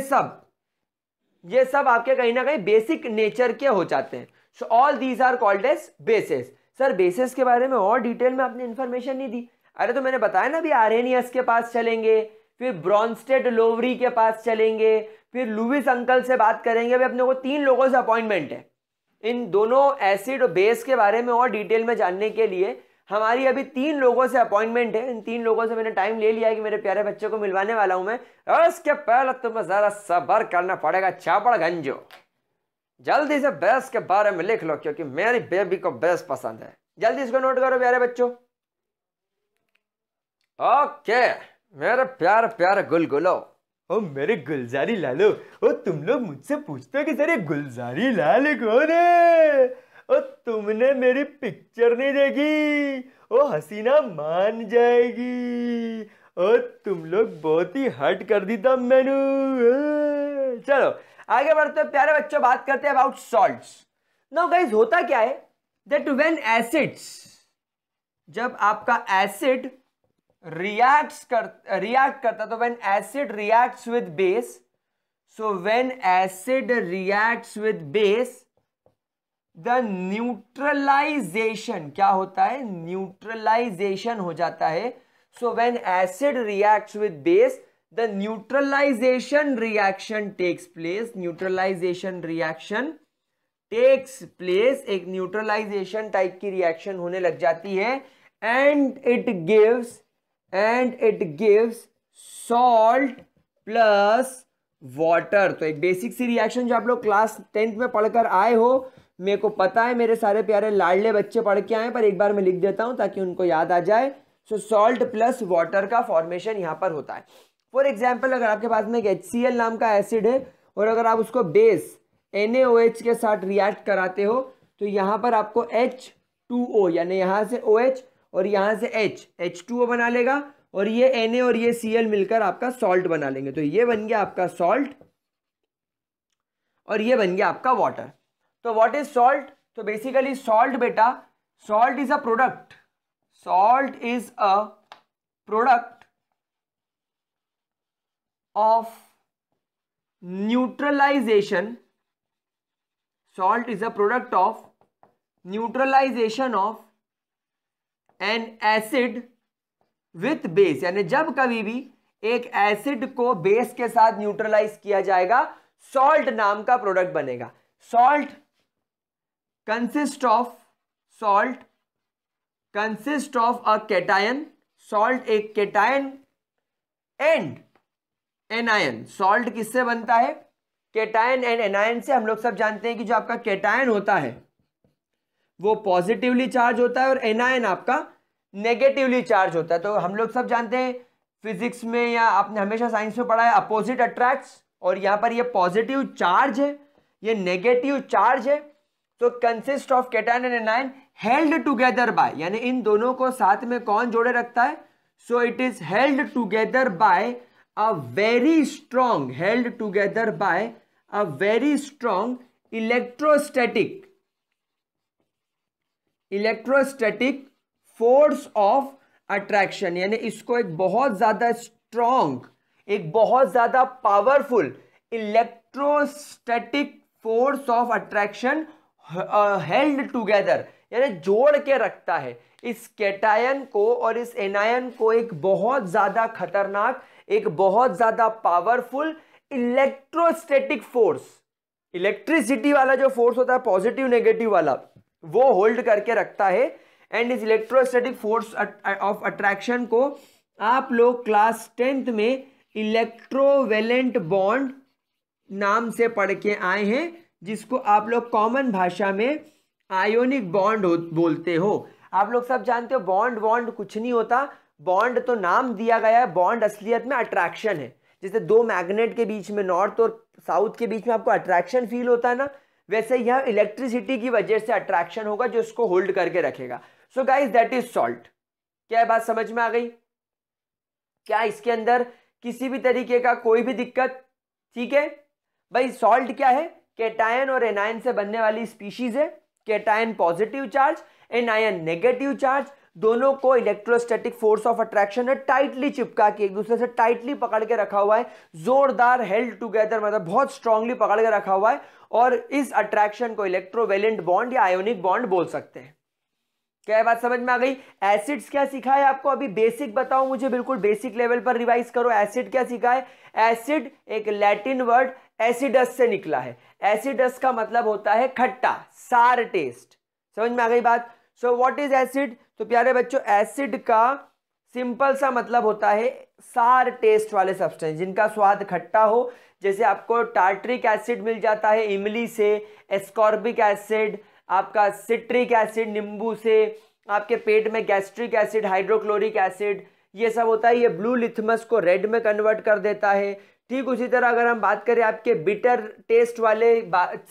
सब आपके कहीं ना कहीं बेसिक नेचर के हो जाते हैं। So all these are called as bases. Sir bases के बारे में और डिटेल में आपने इंफॉर्मेशन नहीं दी। अरे तो मैंने बताया ना, अभी आरेनियस के पास चलेंगे, फिर ब्रॉन्स्टेड लोवरी के पास चलेंगे, फिर लुइस अंकल से बात करेंगे। अभी अपने को 3 लोगों से अपॉइंटमेंट है। इन दोनों एसिड और बेस के बारे में और डिटेल में जानने के लिए हमारी अभी 3 लोगों से अपॉइंटमेंट है। इन 3 लोगों से मैंने टाइम ले लिया है कि मेरे प्यारे बच्चों को मिलवाने वाला हूं मैं। उसके पहले तुम्हें जरा सब्र करना पड़ेगा चापड़गंजो। जल्दी से बेस के बारे में लिख लो, क्योंकि मेरी बेबी को बेस पसंद है। जल्दी इसको नोट करो प्यारे बच्चों। ओके मेरे प्यारे प्यारे गुलगुलो, ओ मेरे गुलजारी लालो। ओ तुम लोग मुझसे पूछते हो कि सर ये गुलजारी लाल कौन है? ओ तुमने मेरी पिक्चर नहीं देखी, ओ हसीना मान जाएगी। ओ तुम लोग बहुत ही हट कर दी था मैनू। चलो आगे बढ़ते हैं प्यारे बच्चों, बात करते हैं अबाउट सॉल्ट्स। नाउ गाइस होता क्या है दैट व्हेन एसिड्स, जब आपका एसिड रिएक्ट करता, तो when acid reacts with base, so when acid reacts with base the neutralisation क्या होता है? न्यूट्रलाइजेशन हो जाता है। So when acid reacts with base the neutralisation reaction takes place. Neutralisation reaction takes place, एक neutralisation type की reaction होने लग जाती है, and it gives salt plus water. तो एक बेसिक सी रिएक्शन जो आप लोग क्लास 10th में पढ़कर आए हो, मेरे को पता है मेरे सारे प्यारे लाडले बच्चे पढ़ के आए, पर एक बार मैं लिख देता हूं ताकि उनको याद आ जाए। सो सॉल्ट प्लस वाटर का फॉर्मेशन यहां पर होता है। फॉर एग्जाम्पल, अगर आपके पास में एक HCl नाम का एसिड है और अगर आप उसको बेस NaOH के साथ रिएक्ट कराते हो तो यहां पर आपको H2O यानी यहां से OH और यहां से H2O बना लेगा और ये Na और ये Cl मिलकर आपका सॉल्ट बना लेंगे। तो ये बन गया आपका सॉल्ट और ये बन गया आपका वाटर। तो व्हाट इज सॉल्ट? तो बेसिकली सॉल्ट बेटा, salt is a product, salt is a product of neutralization, salt is a product of neutralization of an acid with base, यानी जब कभी भी एक एसिड को बेस के साथ न्यूट्रलाइज किया जाएगा सॉल्ट नाम का प्रोडक्ट बनेगा। Salt consist of a cation, salt एक कैटायन एंड एनायन। सॉल्ट किससे बनता है? कैटायन एंड एनायन से। हम लोग सब जानते हैं कि जो आपका कैटायन होता है वो पॉजिटिवली चार्ज होता है और एनायन आपका नेगेटिवली चार्ज होता है। तो हम लोग सब जानते हैं फिजिक्स में या आपने हमेशा साइंस में पढ़ा है, अपोजिट अट्रैक्ट्स, और यहां पर ये पॉजिटिव चार्ज है, ये नेगेटिव चार्ज है। तो consist of cation and anion held together by, यानी इन दोनों को साथ में कौन जोड़े रखता है? So it is held together by a very strong, held together by a very strong electrostatic force of attraction, यानी इसको एक बहुत ज्यादा स्ट्रॉन्ग, एक बहुत ज्यादा powerful electrostatic force of attraction held together, यानी जोड़ के रखता है इस कैटायन को और इस एनायन को। एक बहुत ज्यादा खतरनाक, एक बहुत ज्यादा पावरफुल इलेक्ट्रोस्टैटिक फोर्स, इलेक्ट्रिसिटी वाला जो फोर्स होता है पॉजिटिव नेगेटिव वाला, वो होल्ड करके रखता है। एंड इस इलेक्ट्रोस्टैटिक फोर्स ऑफ अट्रैक्शन को आप लोग क्लास 10th में इलेक्ट्रोवेलेंट बॉन्ड नाम से पढ़ के आए हैं, जिसको आप लोग कॉमन भाषा में आयोनिक बॉन्ड बोलते हो। आप लोग सब जानते हो बॉन्ड कुछ नहीं होता, बॉन्ड तो नाम दिया गया है, बॉन्ड असलियत में अट्रैक्शन है। जैसे दो मैग्नेट के बीच में, नॉर्थ और साउथ के बीच में आपको अट्रैक्शन फील होता है ना, वैसे यह इलेक्ट्रिसिटी की वजह से अट्रैक्शन होगा जो इसको होल्ड करके रखेगा। So guys that is salt. क्या बात समझ में आ गई? क्या इसके अंदर किसी भी तरीके का कोई भी दिक्कत? ठीक है भाई, सॉल्ट क्या है? कैटायन और एनायन से बनने वाली स्पीशीज है। Cation positive charge, anion negative charge, दोनों को इलेक्ट्रोस्टैटिक फोर्स ऑफ अट्रैक्शन है टाइटली चिपका के एक दूसरे से टाइटली पकड़ के रखा हुआ है, जोरदार हेल्ड टुगेदर, मतलब बहुत स्ट्रांगली पकड़ के रखा हुआ है। और इस अट्रैक्शन को इलेक्ट्रोवेलेंट बॉन्ड या आयोनिक बॉन्ड बोल सकते हैं। क्या बात समझ में आ गई? एसिड्स क्या सीखा है आपको अभी? बेसिक बताओ मुझे, बिल्कुल बेसिक लेवल पर रिवाइज करो। एसिड क्या सीखा है? एसिड एक लैटिन वर्ड एसिडस से निकला है। एसिडस का मतलब होता है खट्टा, सार टेस्ट। समझ में आ गई बात? सो व्हाट इज एसिड? तो प्यारे बच्चों, एसिड का सिंपल सा मतलब होता है सार टेस्ट वाले सब्सटेंस जिनका स्वाद खट्टा हो। जैसे आपको टार्ट्रिक एसिड मिल जाता है इमली से, एस्कॉर्बिक एसिड, आपका सिट्रिक एसिड नींबू से, आपके पेट में गैस्ट्रिक एसिड, हाइड्रोक्लोरिक एसिड, ये सब होता है। ये ब्लू लिथमस को रेड में कन्वर्ट कर देता है। ठीक उसी तरह अगर हम बात करें आपके बिटर टेस्ट वाले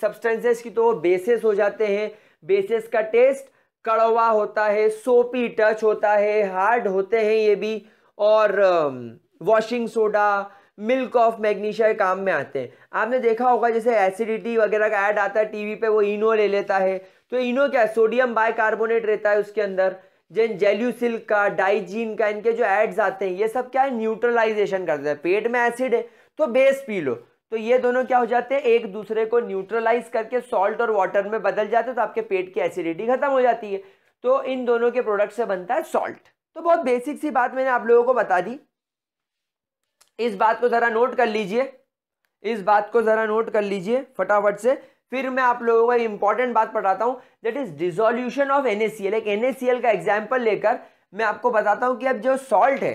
सब्सटेंसेस की, तो बेसिस हो जाते हैं। बेसिस का टेस्ट कड़वा होता है, सोपी टच होता है, हार्ड होते हैं ये भी। और washing soda, milk of magnesia काम में आते हैं। आपने देखा होगा जैसे एसिडिटी वगैरह का ऐड आता है टीवी पे, वो इनो ले लेता है। तो इनो क्या है? सोडियम बाइकार्बोनेट रहता है उसके अंदर। जिन जेल्यूसिल का, डाइजीन का, इनके जो एड्स आते हैं ये सब क्या है? न्यूट्रलाइजेशन करते हैं। पेट में एसिड है तो बेस पी लो, तो ये दोनों क्या हो जाते हैं? एक दूसरे को न्यूट्रलाइज करके सॉल्ट और वाटर में बदल जाते हैं, तो आपके पेट की एसिडिटी खत्म हो जाती है। तो इन दोनों के प्रोडक्ट से बनता है सॉल्ट। तो बहुत बेसिक सी बात मैंने आप लोगों को बता दी। इस बात को जरा नोट कर लीजिए, इस बात को जरा नोट कर लीजिए फटाफट से। फिर मैं आप लोगों को एक इंपॉर्टेंट बात बताता हूं, that is dissolution of NaCl। एक NaCl का एग्जांपल लेकर मैं आपको बताता हूं कि अब जो सॉल्ट है,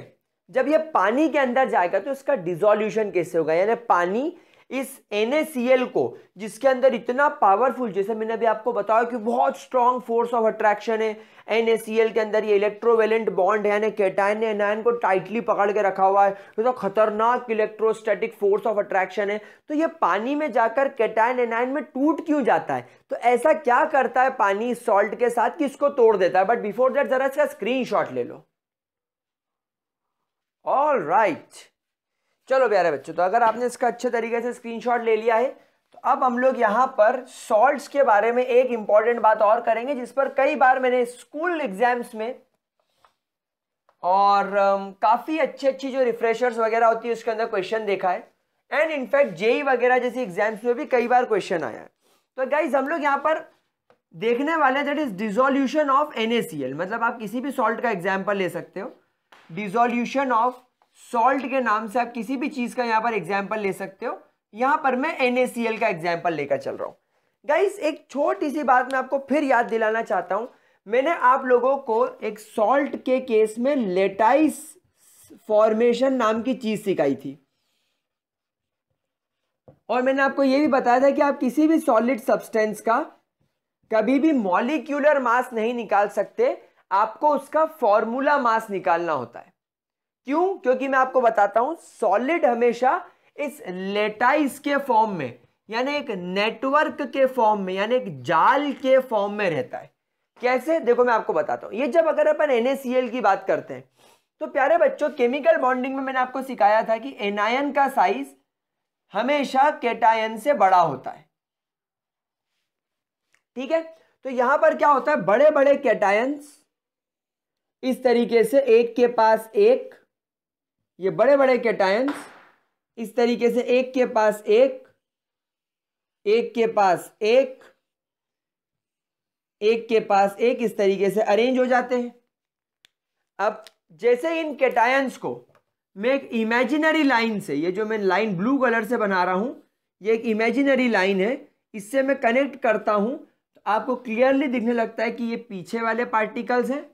जब ये पानी के अंदर जाएगा तो इसका डिसोल्यूशन कैसे होगा, यानी पानी इस NaCl को, जिसके अंदर इतना पावरफुल, जैसे मैंने अभी आपको बताया कि बहुत स्ट्रॉन्ग फोर्स ऑफ अट्रैक्शन है NaCl के अंदर, ये इलेक्ट्रोवेलेंट बॉन्ड है, यानी कैटायन ने एनायन को टाइटली पकड़ के रखा हुआ है, ये तो खतरनाक इलेक्ट्रोस्टैटिक फोर्स ऑफ अट्रैक्शन है। तो ये पानी में जाकर कैटायन एनायन में टूट क्यों जाता है, तो ऐसा क्या करता है पानी सॉल्ट के साथ कि इसको तोड़ देता है। बट बिफोर दैट जरा इसका स्क्रीनशॉट ले लो। ऑल राइट, चलो प्यारे बच्चों, तो अगर आपने इसका अच्छे तरीके से स्क्रीनशॉट ले लिया है तो अब हम लोग यहाँ पर सॉल्ट्स के बारे में एक इंपॉर्टेंट बात और करेंगे, जिस पर कई बार मैंने स्कूल एग्जाम्स में और काफी अच्छी जो रिफ्रेशर्स वगैरह होती है उसके अंदर क्वेश्चन देखा है, एंड इनफैक्ट जेई वगैरह जैसे एग्जाम्स में भी कई बार क्वेश्चन आया है। तो गाइज हम लोग यहाँ पर देखने वाले that is dissolution of NaCl, मतलब आप किसी भी सॉल्ट का एग्जाम्पल ले सकते हो, डिसोल्यूशन ऑफ सॉल्ट के नाम से आप किसी भी चीज का यहां पर एग्जाम्पल ले सकते हो। यहां पर मैं NaCl का एग्जाम्पल लेकर चल रहा हूं। गाइस एक छोटी सी बात मैं आपको फिर याद दिलाना चाहता हूं, मैंने आप लोगों को एक सॉल्ट के केस में लेटाइस फॉर्मेशन नाम की चीज सिखाई थी, और मैंने आपको यह भी बताया था कि आप किसी भी सॉलिड सब्सटेंस का कभी भी मॉलिक्यूलर मास नहीं निकाल सकते, आपको उसका फॉर्मूला मास निकालना होता है। क्यों? क्योंकि मैं आपको बताता हूं, सॉलिड हमेशा इस लेटाइस के फॉर्म में, यानी एक नेटवर्क के फॉर्म में, यानी एक जाल के फॉर्म में रहता है। कैसे? देखो मैं आपको बताता हूं। ये जब अगर अपन NaCl की बात करते हैं तो प्यारे बच्चों केमिकल बॉन्डिंग में मैंने आपको सिखाया था कि एनायन का साइज हमेशा कैटायन से बड़ा होता है, ठीक है। तो यहां पर क्या होता है, बड़े बड़े कैटायंस इस तरीके से एक के पास एक, ये बड़े बड़े कैटायंस इस तरीके से एक के पास एक, एक के पास एक, एक के पास एक, इस तरीके से अरेंज हो जाते हैं। अब जैसे इन कैटायंस को मैं एक इमेजिनरी लाइन से, ये जो मैं लाइन ब्लू कलर से बना रहा हूं, ये एक इमेजिनरी लाइन है, इससे मैं कनेक्ट करता हूं तो आपको क्लियरली दिखने लगता है कि ये पीछे वाले पार्टिकल्स हैं,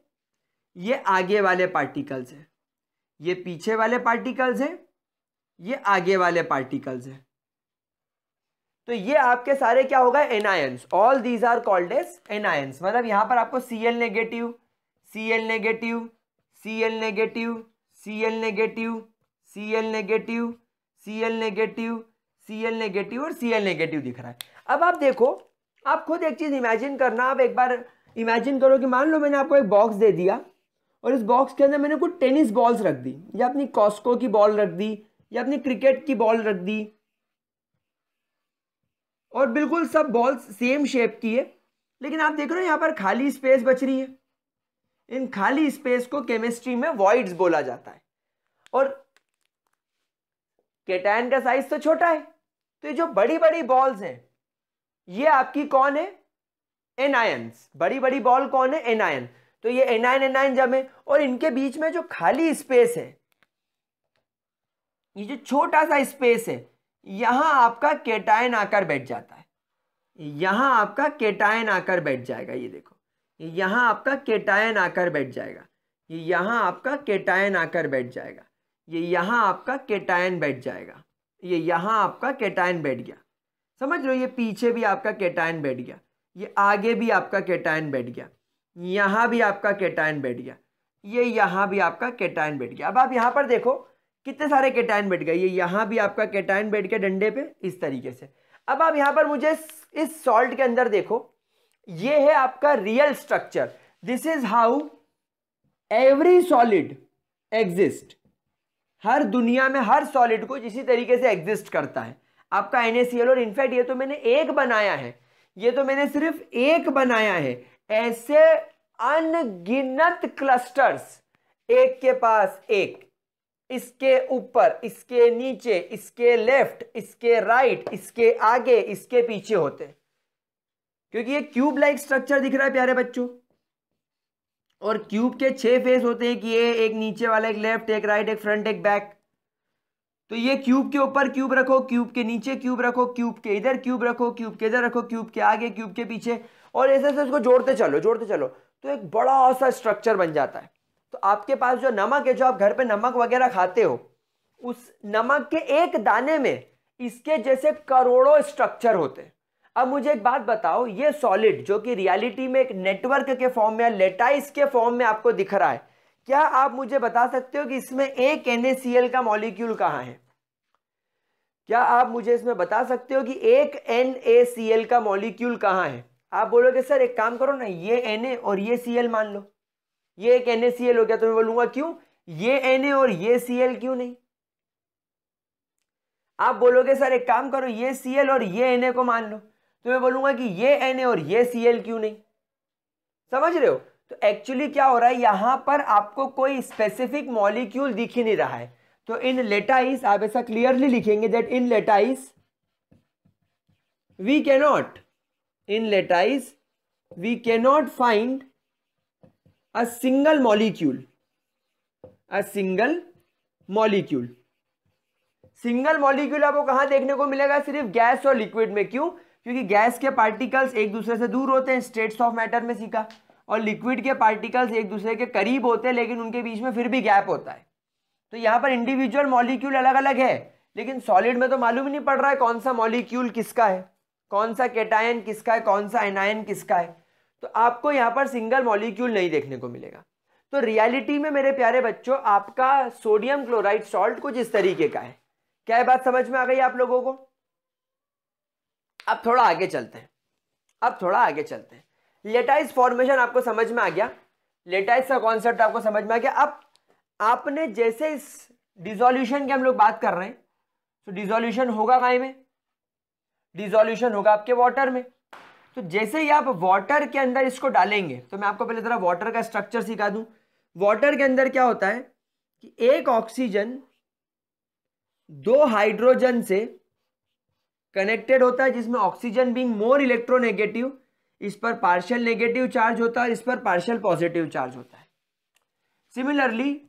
ये आगे वाले पार्टिकल्स हैं, ये पीछे वाले पार्टिकल्स हैं, ये आगे वाले पार्टिकल्स हैं। तो ये आपके सारे क्या होगा, anions. All these are called as anions. मतलब यहां पर आपको Cl negative, Cl negative, Cl negative, Cl negative, Cl negative, Cl negative, Cl negative और Cl नेगेटिव दिख रहा है। अब आप देखो, आप खुद एक चीज इमेजिन करना, आप एक बार इमेजिन करो कि मान लो मैंने आपको एक बॉक्स दे दिया और इस बॉक्स के अंदर मैंने कुछ टेनिस बॉल्स रख दी, या अपनी कॉस्को की बॉल रख दी, या अपनी क्रिकेट की बॉल रख दी, और बिल्कुल सब बॉल्स सेम शेप की है, लेकिन आप देख रहे हो यहां पर खाली स्पेस बच रही है। इन खाली स्पेस को केमिस्ट्री में वॉइड्स बोला जाता है। और कैटायन का साइज तो छोटा है, तो ये जो बड़ी बड़ी बॉल्स हैं ये आपकी कौन है, एनायंस। बड़ी बड़ी बॉल कौन है, एनायन। तो ये एनायन एनायन जमे, और इनके बीच में जो खाली स्पेस है, ये जो छोटा सा स्पेस है, यहां आपका कैटायन आकर बैठ जाता है। यहां आपका कैटायन आकर बैठ जाएगा, ये देखो, यहां आपका कैटायन आकर बैठ जाएगा, ये यहां आपका कैटायन आकर बैठ जाएगा, ये यहां आपका कैटायन बैठ जाएगा, ये यहां आपका कैटायन बैठ गया। समझ लो, ये पीछे भी आपका कैटायन बैठ गया, ये आगे भी आपका कैटायन बैठ गया, यहां भी आपका कैटायन बैठ गया, ये यहां भी आपका कैटायन बैठ गया। अब आप यहां पर देखो कितने सारे कैटायन बैठ गए, ये यहां भी आपका कैटायन बैठ गया डंडे पे, इस तरीके से। अब आप यहां पर मुझे इस सॉल्ट के अंदर देखो, ये है आपका real structure. This is how every solid exist. हर दुनिया में हर सॉलिड को इसी तरीके से एग्जिस्ट करता है आपका NaCl। और इनफैक्ट ये तो मैंने एक बनाया है, ये तो मैंने सिर्फ एक बनाया है। ऐसे अनगिनत क्लस्टर्स, एक के पास एक, इसके ऊपर, इसके नीचे, इसके लेफ्ट, इसके राइट, इसके आगे, इसके पीछे होते, क्योंकि ये क्यूब लाइक स्ट्रक्चर दिख रहा है प्यारे बच्चों। और क्यूब के 6 फेस होते हैं कि ये एक नीचे वाला, एक लेफ्ट, एक राइट, एक फ्रंट, एक बैक। तो ये क्यूब के ऊपर क्यूब रखो, क्यूब के नीचे क्यूब रखो, क्यूब के इधर क्यूब रखो, क्यूब के इधर रखो, क्यूब के आगे, क्यूब के पीछे, और ऐसे ऐसे उसको जोड़ते चलो, जोड़ते चलो, तो एक बड़ा सा स्ट्रक्चर बन जाता है। तो आपके पास जो नमक है, जो आप घर पे नमक वगैरह खाते हो, उस नमक के एक दाने में इसके जैसे करोड़ों स्ट्रक्चर होते हैं। अब मुझे एक बात बताओ, ये सॉलिड जो कि रियलिटी में एक नेटवर्क के फॉर्म में या लेटाइस के फॉर्म में आपको दिख रहा है, क्या आप मुझे बता सकते हो कि इसमें एक NaCl का मॉलिक्यूल कहां है? क्या आप मुझे इसमें बता सकते हो कि एक NaCl का मॉलिक्यूल कहां है? आप बोलोगे सर एक काम करो ना, ये Na और ये Cl मान लो, ये एक NaCl हो गया। तो मैं बोलूंगा क्यों ये Na और ये Cl क्यों नहीं? आप बोलोगे सर एक काम करो, ये Cl और ये Na को मान लो। तो मैं बोलूंगा कि ये Na और ये Cl क्यों नहीं? समझ रहे हो? तो एक्चुअली क्या हो रहा है, यहां पर आपको कोई स्पेसिफिक मॉलिक्यूल दिख ही नहीं रहा है। तो इन लेटाइस आप ऐसा क्लियरली लिखेंगे that in lattice we cannot find a single molecule. Single molecule आपको कहां देखने को मिलेगा? सिर्फ गैस और लिक्विड में। क्यों? क्योंकि गैस के पार्टिकल्स एक दूसरे से दूर होते हैं, स्टेट्स ऑफ मैटर में सीखा, और लिक्विड के पार्टिकल्स एक दूसरे के करीब होते हैं लेकिन उनके बीच में फिर भी गैप होता है। तो यहां पर इंडिविजुअल मॉलिक्यूल अलग अलग है, लेकिन सॉलिड में तो मालूम ही नहीं पड़ रहा है कौन सा मॉलिक्यूल किसका है, कौन सा कैटायन किसका है, कौन सा एनायन किसका है। तो आपको यहां पर सिंगल मॉलिक्यूल नहीं देखने को मिलेगा। तो रियलिटी में मेरे प्यारे बच्चों आपका सोडियम क्लोराइड सॉल्ट कुछ इस तरीके का है। क्या ये बात समझ में आ गई आप लोगों को? अब थोड़ा आगे चलते हैं। लेटाइस फॉर्मेशन आपको समझ में आ गया, लेटाइस का कॉन्सेप्ट आपको समझ में आ गया। अब आपने जैसे इस डिसोल्यूशन की हम लोग बात कर रहे हैं, तो डिसोल्यूशन होगा काहे में? डिसोल्यूशन होगा आपके वाटर में। तो जैसे ही आप वाटर के अंदर इसको डालेंगे, तो मैं आपको पहले जरा वाटर का स्ट्रक्चर सिखा दूं। वाटर के अंदर क्या होता है कि एक ऑक्सीजन दो हाइड्रोजन से कनेक्टेड होता है, जिसमें ऑक्सीजन बीइंग मोर इलेक्ट्रोनेगेटिव, इस पर पार्शियल नेगेटिव चार्ज होता है और इस पर पार्शियल पॉजिटिव चार्ज होता है। सिमिलरली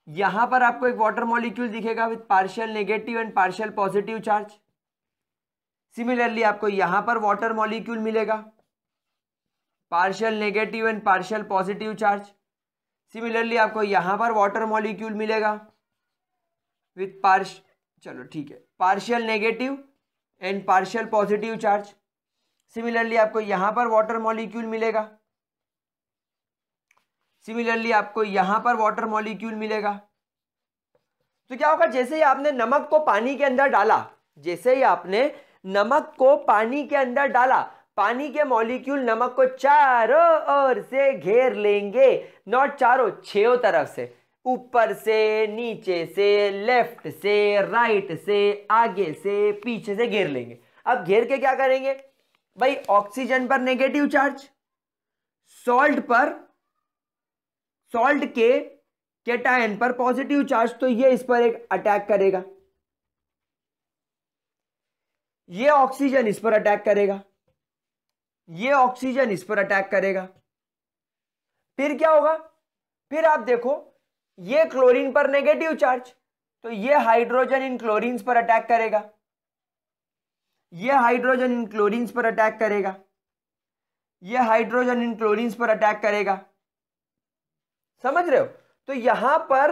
यहां पर आपको एक वाटर मॉलिक्यूल दिखेगा with partial negative and partial positive charge. Similarly आपको यहां पर वाटर मॉलिक्यूल मिलेगा, partial negative and partial positive charge. Similarly आपको यहां पर वाटर मॉलिक्यूल मिलेगा with partial negative and partial positive charge. Similarly आपको यहां पर वाटर मॉलिक्यूल मिलेगा, सिमिलरली आपको यहां पर वाटर मॉलिक्यूल मिलेगा। तो क्या होगा, जैसे ही आपने नमक को पानी के अंदर डाला, पानी के मॉलिक्यूल नमक को चारों ओर से घेर लेंगे, नॉट चारों, छह तरफ से, ऊपर से, नीचे से, लेफ्ट से, राइट से, आगे से, पीछे से घेर लेंगे। अब घेर के क्या करेंगे भाई? ऑक्सीजन पर नेगेटिव चार्ज, सॉल्ट के कैटायन पर पॉजिटिव चार्ज, तो ये इस पर एक अटैक करेगा, ये ऑक्सीजन इस पर अटैक करेगा, ये ऑक्सीजन इस पर अटैक करेगा। फिर क्या होगा? फिर आप देखो, ये क्लोरीन पर नेगेटिव चार्ज, तो ये हाइड्रोजन इन क्लोरीन्स पर अटैक करेगा, ये हाइड्रोजन इन क्लोरीन्स पर अटैक करेगा, ये हाइड्रोजन इन क्लोरीन्स पर अटैक करेगा। समझ रहे हो? तो यहां पर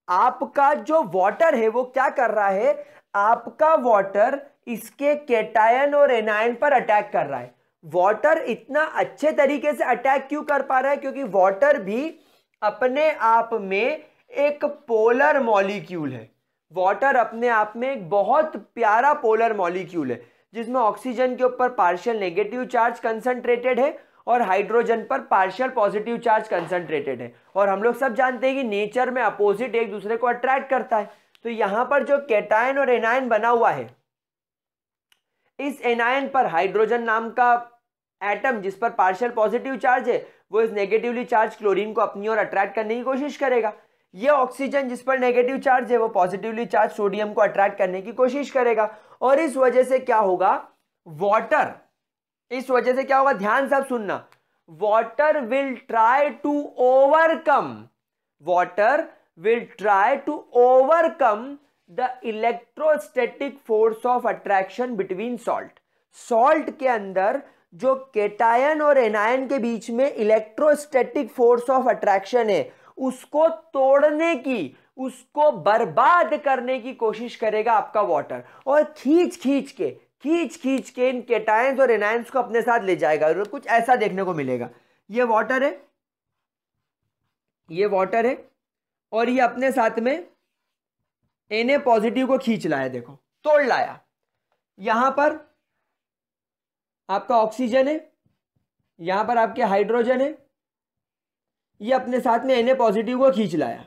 आपका जो वाटर है वो क्या कर रहा है? आपका वाटर इसके कैटायन और एनायन पर अटैक कर रहा है। वाटर इतना अच्छे तरीके से अटैक क्यों कर पा रहा है? क्योंकि वाटर भी अपने आप में एक पोलर मॉलिक्यूल है। वाटर अपने आप में एक बहुत प्यारा पोलर मॉलिक्यूल है, जिसमें ऑक्सीजन के ऊपर पार्शियल नेगेटिव चार्ज कंसंट्रेटेड है और हाइड्रोजन पर पार्शियल पॉजिटिव चार्ज कंसंट्रेटेड है। और हम लोग सब जानते हैं कि नेचर में अपोजिट एक दूसरे को अट्रैक्ट करता है। तो यहां पर जो कैटायन और एनायन बना हुआ है, इस एनायन पर हाइड्रोजन नाम का एटम जिस पर पार्शियल पॉजिटिव चार्ज है, वो इस नेगेटिवली चार्ज क्लोरीन को अपनी ओर अट्रैक्ट करने की कोशिश करेगा। ये ऑक्सीजन जिस पर नेगेटिव चार्ज है, वो पॉजिटिवली चार्ज सोडियम को अट्रैक्ट करने की कोशिश करेगा। और इस वजह से क्या होगा? ध्यान से सुनना, water will try to overcome the electrostatic force of attraction between salt के अंदर जो केटायन और एनायन के बीच में इलेक्ट्रोस्टैटिक फोर्स ऑफ अट्रैक्शन है उसको तोड़ने की, उसको बर्बाद करने की कोशिश करेगा आपका वाटर, और खींच खींच के इन केटायंस और एनायंस को अपने साथ ले जाएगा। और कुछ ऐसा देखने को मिलेगा, ये वाटर है, ये वाटर है, और ये अपने साथ में Na पॉजिटिव को खींच लाया, देखो तोड़ लाया। यहां पर आपका ऑक्सीजन है, यहां पर आपके हाइड्रोजन है, ये अपने साथ में Na पॉजिटिव को खींच लाया।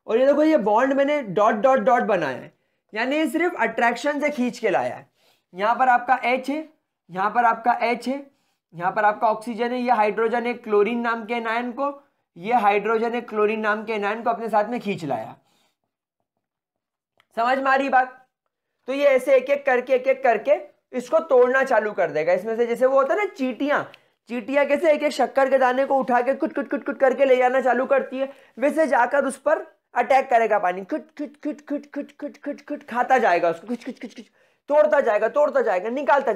और ये देखो ये बॉन्ड मैंने डॉट डॉट डॉट बनाया है, यानी ये सिर्फ अट्रैक्शन से खींच के लाया है। यहां पर आपका H है, यहां पर आपका H है, यहां पर आपका ऑक्सीजन है, ये हाइड्रोजन है क्लोरीन नाम के एनायन को, ये हाइड्रोजन है क्लोरीन नाम के एनायन को अपने साथ में खींच लाया। समझ में आ रही बात? तो ये ऐसे एक एक करके इसको तोड़ना चालू कर देगा। इसमें से जैसे वो होता है ना चींटियां कैसे एक एक शक्कर के दाने को उठा के कुट कुट कुट कुट करके ले जाना चालू करती है, वैसे जाकर उस पर अटैक करेगा पानी, कुट कुट कुट कुट कुट कुट कुट कुट खाता जाएगा उसको, कुछ कुछ कुछ कुछ तोड़ता जाएगा, निकालता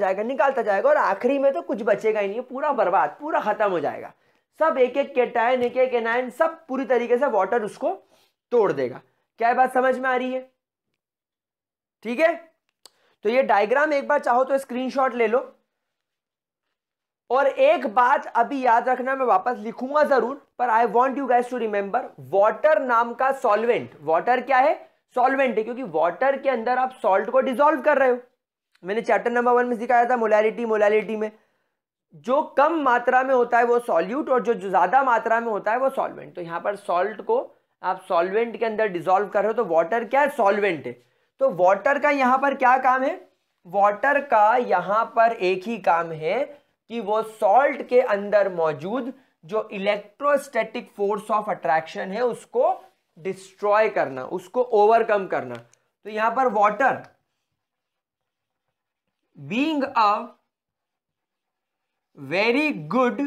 जाएगा, और आखिरी में तो कुछ बचेगा ही नहीं, पूरा बर्बाद, पूरा खत्म हो जाएगा। सब एक एक केटायन एक एक एनायन सब पूरी तरीके से वाटर उसको तोड़ देगा। क्या बात समझ में आ रही है? ठीक है, तो ये डायग्राम एक बार चाहो तो स्क्रीनशॉट ले लो। और एक बात अभी याद रखना, मैं वापस लिखूंगा जरूर, पर I want you guys to remember, water नाम का सॉल्वेंट, वाटर क्या है? सॉल्वेंट है, क्योंकि वाटर के अंदर आप सॉल्ट को डिसॉल्व कर रहे हो। मैंने चैप्टर नंबर 1 में सिखाया था मोलैरिटी में जो कम मात्रा में होता है वो सॉल्यूट, और जो ज्यादा मात्रा में होता है वो सॉल्वेंट। तो यहां पर सॉल्ट को आप सॉल्वेंट के अंदर डिसॉल्व कर रहे हो, तो वाटर क्या है? सॉल्वेंट है। तो वाटर का यहां पर क्या काम है? वाटर का यहां पर एक ही काम है कि वो सॉल्ट के अंदर मौजूद जो इलेक्ट्रोस्टैटिक फोर्स ऑफ अट्रैक्शन है उसको डिस्ट्रॉय करना, उसको ओवरकम करना। तो यहां पर water being a very good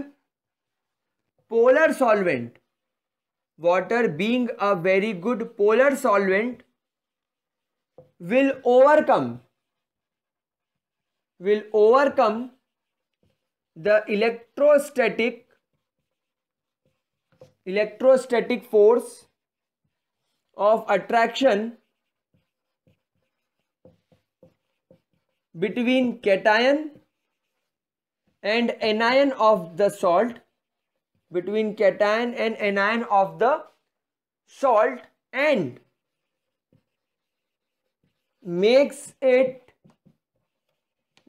polar solvent, water being a very good polar solvent will overcome the electrostatic force of attraction between cation and anion of the salt, and makes it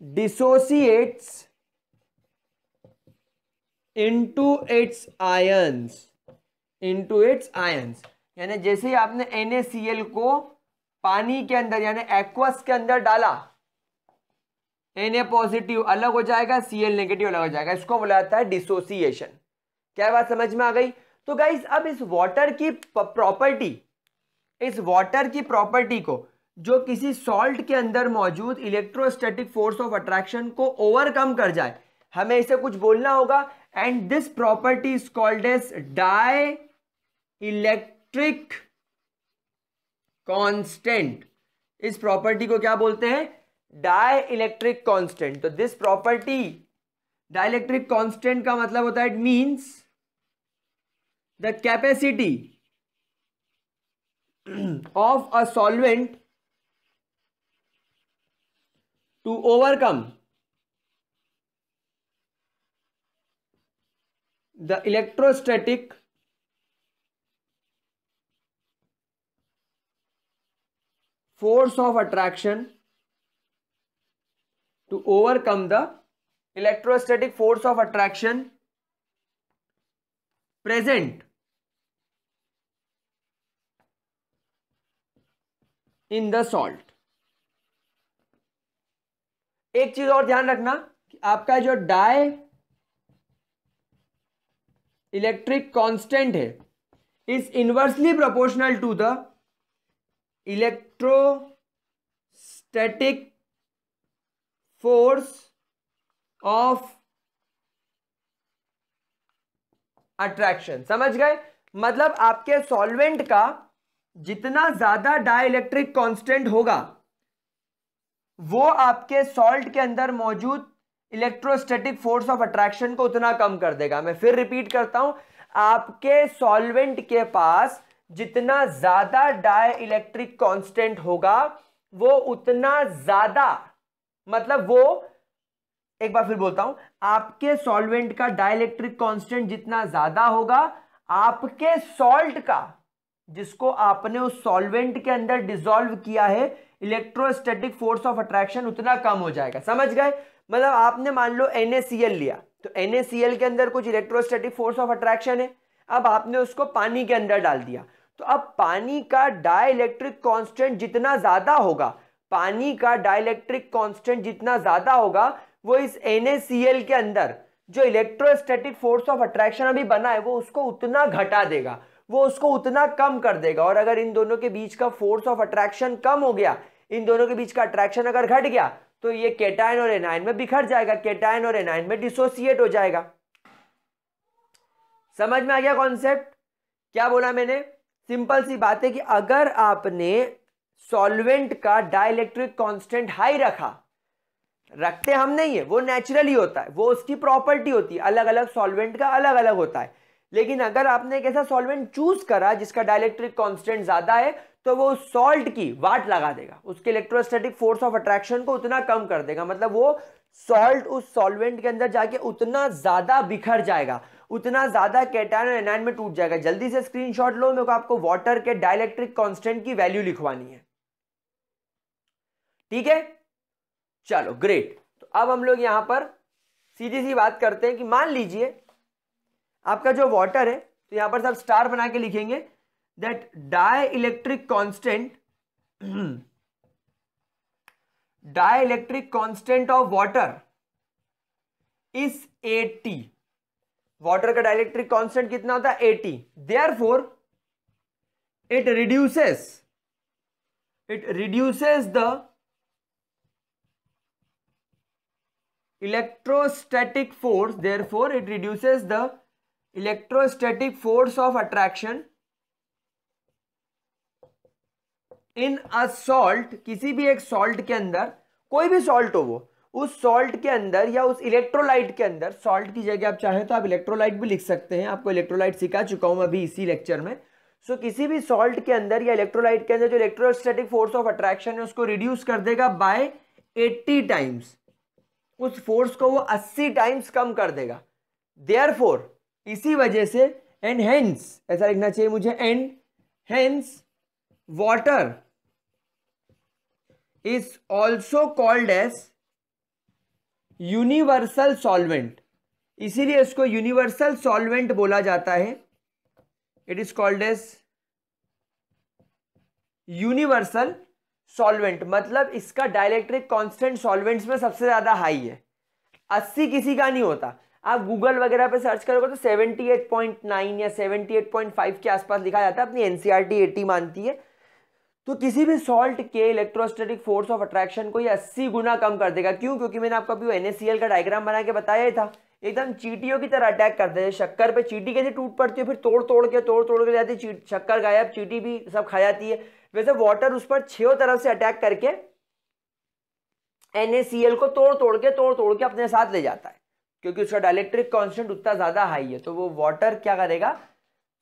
dissociates into its ions, यानी जैसे ही आपने NaCl को पानी के अंदर यानी aqueous के अंदर डाला, Na पॉजिटिव अलग हो जाएगा, Cl नेगेटिव अलग हो जाएगा, इसको बोला जाता है डिसोसिएशन। क्या बात समझ में आ गई? तो गाइस अब इस वाटर की प्रॉपर्टी को जो किसी सॉल्ट के अंदर मौजूद इलेक्ट्रोस्टैटिक फोर्स ऑफ अट्रैक्शन को ओवरकम कर जाए, हमें इसे कुछ बोलना होगा। And this property is called as dielectric constant. इस प्रॉपर्टी को क्या बोलते हैं? Dielectric constant. तो this property dielectric constant का मतलब होता है it means the capacity of a solvent to overcome the electrostatic force of attraction, to overcome the electrostatic force of attraction present in the salt। एक चीज और ध्यान रखना कि आपका जो डाई इलेक्ट्रिक कांस्टेंट है is inversely proportional to the electrostatic force of attraction. समझ गए? मतलब आपके सॉल्वेंट का जितना ज्यादा डाई इलेक्ट्रिक कांस्टेंट होगा वो आपके सॉल्ट के अंदर मौजूद इलेक्ट्रोस्टैटिक फोर्स ऑफ अट्रैक्शन को उतना कम कर देगा। मैं फिर रिपीट करता हूं, आपके सॉल्वेंट के पास जितना ज्यादा डाई इलेक्ट्रिक कांस्टेंट होगा वो उतना ज्यादा, मतलब वो, एक बार फिर बोलता हूं, आपके सॉल्वेंट का डाई इलेक्ट्रिक कांस्टेंट जितना ज्यादा होगा, आपके सॉल्ट का, जिसको आपने उस सॉल्वेंट के अंदर डिसॉल्व किया है, इलेक्ट्रोस्टैटिक फोर्स ऑफ अट्रैक्शन उतना कम हो जाएगा। समझ गए? मतलब आपने मान लो NaCl लिया, तो NaCl के अंदर कुछ इलेक्ट्रोस्टैटिक फोर्स ऑफ अट्रैक्शन है, अब आपने उसको पानी के अंदर डाल दिया, तो अब पानी का डाई इलेक्ट्रिक कांस्टेंट जितना ज्यादा होगा, पानी का डाई इलेक्ट्रिक कांस्टेंट जितना ज्यादा होगा, वो इस NaCl के अंदर जो इलेक्ट्रोस्टैटिक फोर्स ऑफ अट्रैक्शन अभी बना है वो उसको उतना घटा देगा, वो उसको उतना कम कर देगा। और अगर इन दोनों के बीच का फोर्स ऑफ अट्रैक्शन कम हो गया, इन दोनों के बीच का अट्रैक्शन अगर घट गया, तो ये केटायन और एनायन में बिखर जाएगा, केटायन और एनायन में डिसोसिएट हो जाएगा। समझ में आ गया कॉन्सेप्ट? क्या बोला मैंने? सिंपल सी बात है कि अगर आपने सॉल्वेंट का डाइलेक्ट्रिक कांस्टेंट हाई रखा, रखते हम नहीं है, वो नेचुरली होता है, वो उसकी प्रॉपर्टी होती है, अलग अलग सॉल्वेंट का अलग अलग होता है। लेकिन अगर आपने एक ऐसा सॉल्वेंट चूज करा जिसका डाइलेक्ट्रिक कांस्टेंट ज्यादा है, तो वो सॉल्ट की वाट लगा देगा, उसके इलेक्ट्रोस्टैटिक फोर्स ऑफ अट्रैक्शन को उतना कम कर देगा। मतलब वो सॉल्ट उस सॉल्वेंट के अंदर जाके उतना ज्यादा बिखर जाएगा, उतना ज्यादा केटायन और एनायन में टूट जाएगा। जल्दी से स्क्रीनशॉट लो, मेरे को आपको वाटर के डाइलेक्ट्रिक कांस्टेंट की वैल्यू लिखवानी है, ठीक है? चलो ग्रेट। तो अब हम लोग यहां पर सीधी सी बात करते हैं कि मान लीजिए आपका जो वाटर है, तो यहां पर सब स्टार बना के लिखेंगे that dielectric constant of water is 80। Water का डाइलेक्ट्रिक कांस्टेंट कितना होता है? 80। Therefore it reduces the electrostatic force, therefore it reduces the electrostatic force of attraction in a salt। किसी भी एक सॉल्ट के अंदर, कोई भी सॉल्ट हो वो, उस सॉल्ट के अंदर या उस इलेक्ट्रोलाइट के अंदर, सॉल्ट की जगह आप चाहें तो आप इलेक्ट्रोलाइट भी लिख सकते हैं, आपको इलेक्ट्रोलाइट सिखा चुका हूं अभी इसी लेक्चर में। सो किसी भी सॉल्ट के अंदर या इलेक्ट्रोलाइट के अंदर जो इलेक्ट्रोस्टैटिक फोर्स ऑफ अट्रैक्शन है उसको रिड्यूस कर देगा बाय 80 टाइम्स, उस फोर्स को वो 80 टाइम्स कम कर देगा। देयरफॉर, इसी वजह से, एंड हेंस, ऐसा लिखना चाहिए मुझे, and hence water is also called as universal solvent. इसीलिए इसको यूनिवर्सल सॉल्वेंट बोला जाता है। It is called as universal solvent, मतलब इसका डाइलेक्ट्रिक कांस्टेंट सॉल्वेंट्स में सबसे ज्यादा हाई है। 80 किसी का नहीं होता। आप गूगल वगैरह पे सर्च करोगे तो 78.9 या 78.5 के आसपास लिखा जाता है, अपनी एनसीईआरटी 80 मानती है। तो किसी भी सॉल्ट के इलेक्ट्रोस्टैटिक फोर्स ऑफ अट्रैक्शन को ये 80 गुना कम कर देगा। क्यों? क्योंकि मैंने आपको अभी NaCl का डायग्राम बना के बताया ही था, एकदम चींटियों की तरह अटैक करते हैं। शक्कर पे चींटी कैसे टूट पड़ती है, फिर तोड़ तोड़ के जाती है, शक्कर गायब, चींटी भी सब खा जाती है। वैसे वाटर उस पर 6 तरफ से अटैक करके NaCl को तोड़ तोड़ के अपने साथ ले जाता है, क्योंकि उसका डाइलेक्ट्रिक कांस्टेंट उतना ज्यादा हाई है। तो वो वाटर क्या करेगा,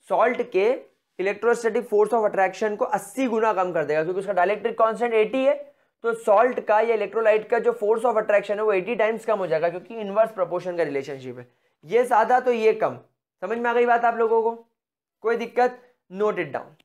सॉल्ट के इलेक्ट्रोस्टैटिक फोर्स ऑफ अट्रैक्शन को 80 गुना कम कर देगा, क्योंकि उसका डाइलेक्ट्रिक कांस्टेंट 80 है। तो सॉल्ट का या इलेक्ट्रोलाइट का जो फोर्स ऑफ अट्रैक्शन है वो 80 टाइम्स कम हो जाएगा, क्योंकि इनवर्स प्रोपोर्शन का रिलेशनशिप है। ये ज्यादा तो ये कम। समझ में आ गई बात आप लोगों को? कोई दिक्कत? Note it down.